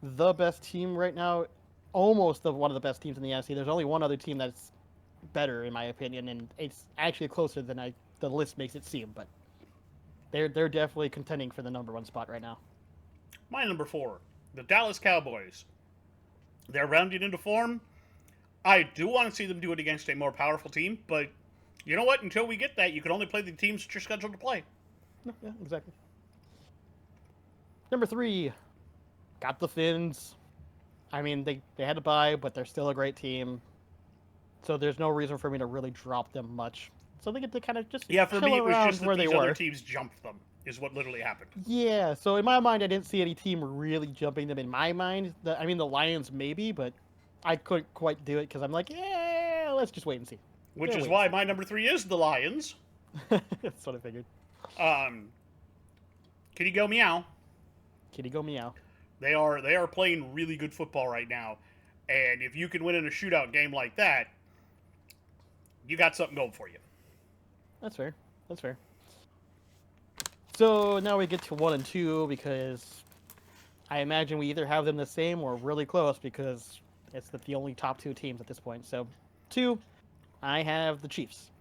the best team right now, almost one of the best teams in the NFC. There's only one other team that's better, in my opinion, and it's actually closer than the list makes it seem. But they're definitely contending for the number 1 spot right now.
My number 4, the Dallas Cowboys. They're rounding into form. I do want to see them do it against a more powerful team, but you know what? Until we get that, you can only play the teams that you're scheduled to play.
Yeah, exactly. Number 3, got the Finns. I mean, they had to bye, but they're still a great team. So there's no reason for me to really drop them much. So they get to kind of just
Yeah, for
chill
me, it was
around
just
where
that
they
these other
were.
teams jumped them. is what literally happened.
Yeah, so in my mind, I didn't see any team really jumping them in my mind. I mean, the Lions maybe, but I couldn't quite do it because I'm like, yeah, let's just wait and see.
Which
Gonna
is
wait and
why
see.
my number 3 is the Lions.
That's what I figured.
Um, Kitty go meow.
Kitty go meow.
They are playing really good football right now, and if you can win in a shootout game like that, you got something going for you.
That's fair. That's fair. So now we get to 1 and 2 because I imagine we either have them the same or really close because it's the only top 2 teams at this point. So 2, I have the Chiefs.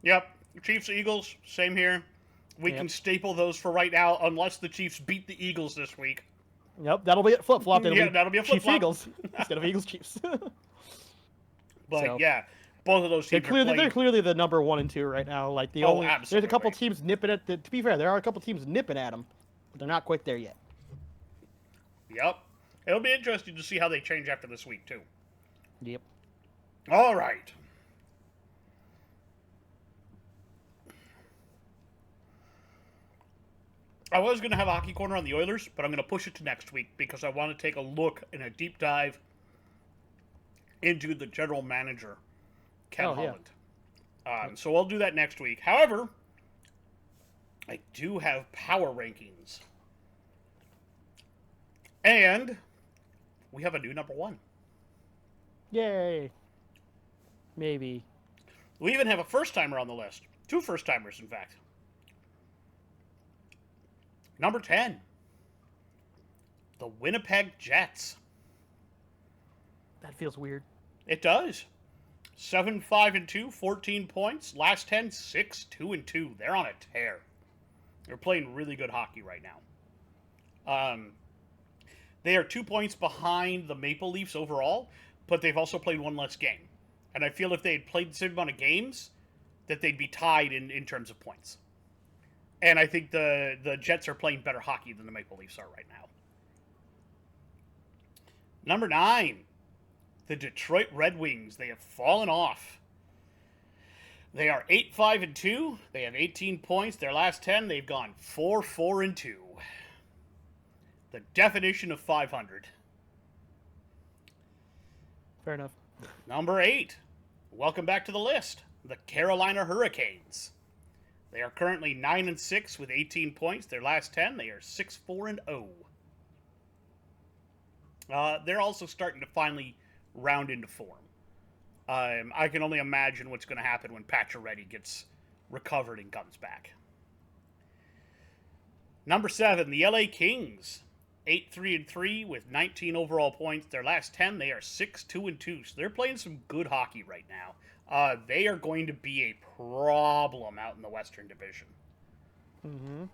Yep, Chiefs Eagles, same here. We
Yep.
can staple those for right now, unless the Chiefs beat the Eagles this week.
Yep, that'll be a flip flop.
Yeah, that'll be a
Chiefs
flip-flop.
Eagles instead of Eagles Chiefs.
But
So
yeah, both of those
they're
teams are playing.
clearly the number 1 and 2 right now. Like
Oh,
there's a couple
absolutely.
teams nipping at to be fair, there are a couple teams nipping at them, but they're not quite there yet.
Yep. It'll be interesting to see how they change after this week, too.
Yep.
All right. I was going to have a hockey corner on the Oilers, but I'm going to push it to next week because I want to take a look and a deep dive into the general manager, Ken
Oh, yeah.
Holland. So I'll do that next week. However, I do have power rankings. And we have a new number 1.
Yay. Maybe.
We even have a first-timer on the list. 2 first-timers, in fact. Number 10. The Winnipeg Jets.
That feels weird.
It does. 7-5-2, 14 points. Last 10, 6-2-2. They're on a tear. They're playing really good hockey right now. They are 2 points behind the Maple Leafs overall, but they've also played 1 less game. And I feel if they had played the same amount of games, that they'd be tied in terms of points. And I think the Jets are playing better hockey than the Maple Leafs are right now. Number 9, the Detroit Red Wings. They have fallen off. They are 8-5-2. They have 18 points. Their last 10, they've gone 4-4-2. The definition of 500.
Fair enough.
Number 8. Welcome back to the list. The Carolina Hurricanes. They are currently 9-6 with 18 points. Their last 10, they are 6-4-0. They're also starting to finally round into form. I can only imagine what's going to happen when Pacioretty gets recovered and comes back. Number 7, the LA Kings. 8-3-3 with 19 overall points. Their last 10, they are 6-2-2. So they're playing some good hockey right now. They are going to be a problem out in the Western Division.
Mm-hmm.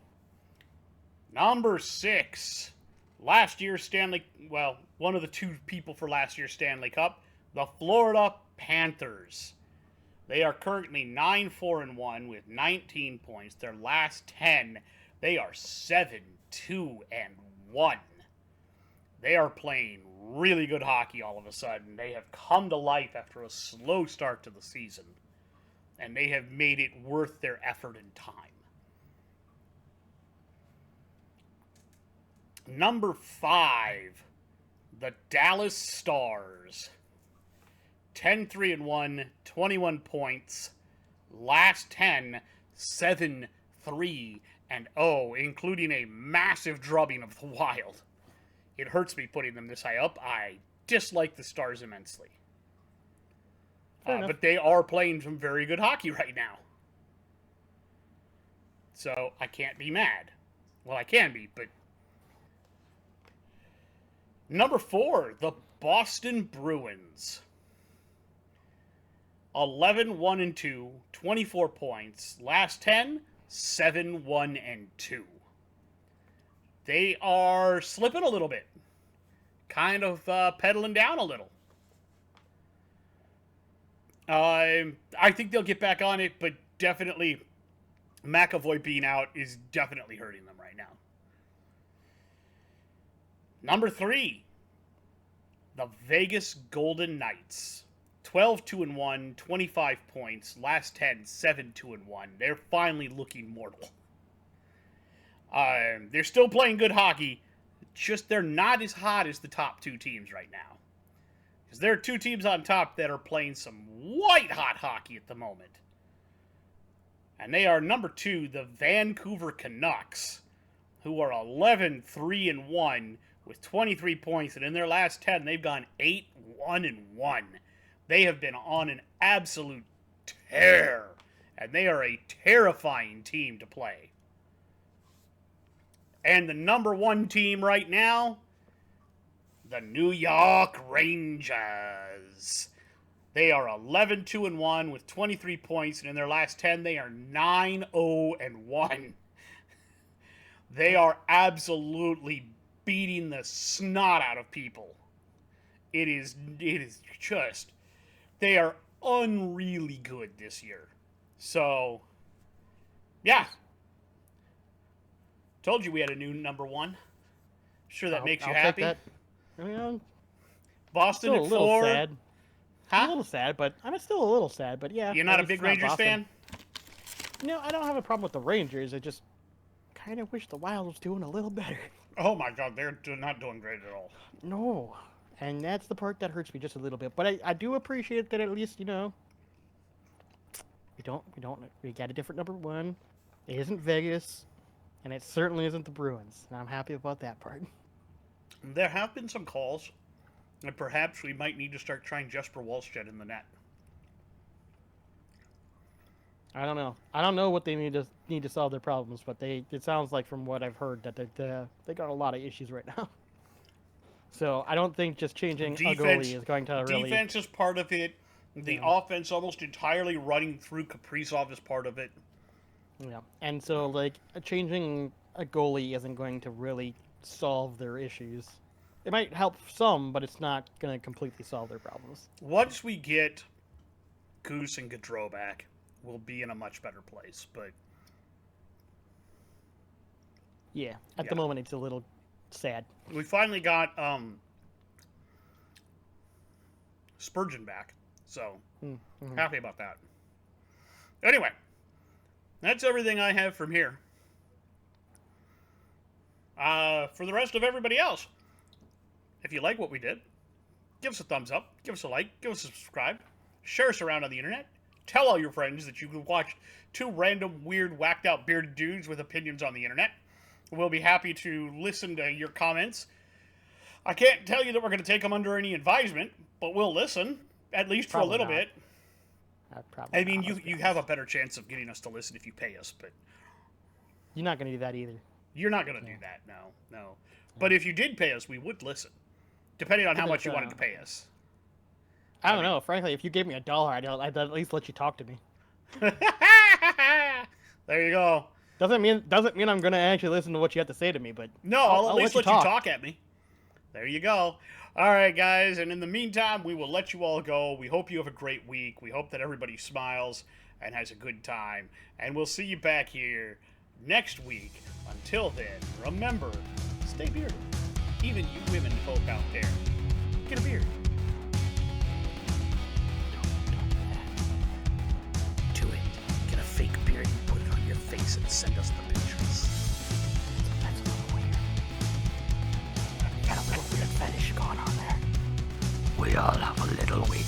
Number 6, last year's one of the 2 people for last year's Stanley Cup, the Florida Panthers. They are currently 9-4-1 with 19 points. Their last 10, they are 7-2-1. They are playing really good hockey all of a sudden. They have come to life after a slow start to the season, and they have made it worth their effort and time. Number 5, the Dallas Stars. 10-3-1, 21 points. Last 10, 7-3-0, including a massive drubbing of the Wild. It hurts me putting them this high up. I dislike the Stars immensely. But they are playing some very good hockey right now. So I can't be mad. Well, I can be, but... Number 4, the Boston Bruins. 11-1-2, 24 points. Last 10, 7-1-2. They are slipping a little bit. Kind of pedaling down a little. I think they'll get back on it, but definitely McAvoy being out is definitely hurting them right now. Number 3, the Vegas Golden Knights. 12-2-1, 25 points. Last 10, 7-2-1. They're finally looking mortal. They're still playing good hockey. Just they're not as hot as the top two teams right now. Because there are two teams on top that are playing some white hot hockey at the moment. And they are number 2, the Vancouver Canucks, who are 11-3-1 with 23 points. And in their last 10, they've gone 8-1-1. They have been on an absolute tear. And they are a terrifying team to play. And the number 1 team right now, the New York Rangers. They are 11-2-1 with 23 points, and in their last 10, they are 9-0-1. They are absolutely beating the snot out of people. It is just, they are unreally good this year. So, yeah. Told you we had a new number 1. Sure that makes you happy.
Take that. You know,
Boston
still
at
a little
4.
sad.
Huh?
A little sad, but I'm still a little sad. But yeah,
You're not a big Rangers fan?
No, I don't have a problem with the Rangers. I just kind of wish the Wild was doing a little better.
Oh my God, they're not doing great at all.
No, and that's the part that hurts me just a little bit. But I do appreciate that at least, you know, we got a different number 1. It isn't Vegas, and it certainly isn't the Bruins. And I'm happy about that part.
There have been some calls, and perhaps we might need to start trying Jesper Wallstedt in the net.
I don't know. I don't know what they need to solve their problems, but it sounds like from what I've heard that they got a lot of issues right now. So I don't think just changing a goalie is going to really.
Defense is part of it. The offense almost entirely running through Kaprizov is part of it.
Yeah, and so like changing a goalie isn't going to really solve their issues. It might help some, but it's not going to completely solve their problems.
Once we get Goose and Gaudreau back, we'll be in a much better place. But
yeah, at the moment it's a little sad.
We finally got Spurgeon back, so happy about that. Anyway, that's everything I have from here. For the rest of everybody else, if you like what we did, give us a thumbs up, give us a like, give us a subscribe, share us around on the internet, tell all your friends that you watched 2 random, weird, whacked-out bearded dudes with opinions on the internet. We'll be happy to listen to your comments. I can't tell you that we're going to take them under any advisement, but we'll listen, at least for a little bit. I mean, you have a better chance of getting us to listen if you pay us, but
you're not going to do that either.
You're not going to do that, no. But if you did pay us, we would listen, depending on how much you wanted to pay us.
I don't know. Frankly, if you gave me $1, I'd at least let you talk to me.
There you go.
Doesn't mean I'm going to actually listen to what you have to say to me, but
no, I'll at least let you talk at me. There you go. All right, guys, and in the meantime, we will let you all go. We hope you have a great week. We hope that everybody smiles and has a good time, and we'll see you back here next week. Until then, remember, stay bearded. Even you women folk out there, get a beard. Do it. Get a fake beard and put it on your face and send us the pictures.
That's a little weird. You got a little weird fetish going on there.
We all have a little weak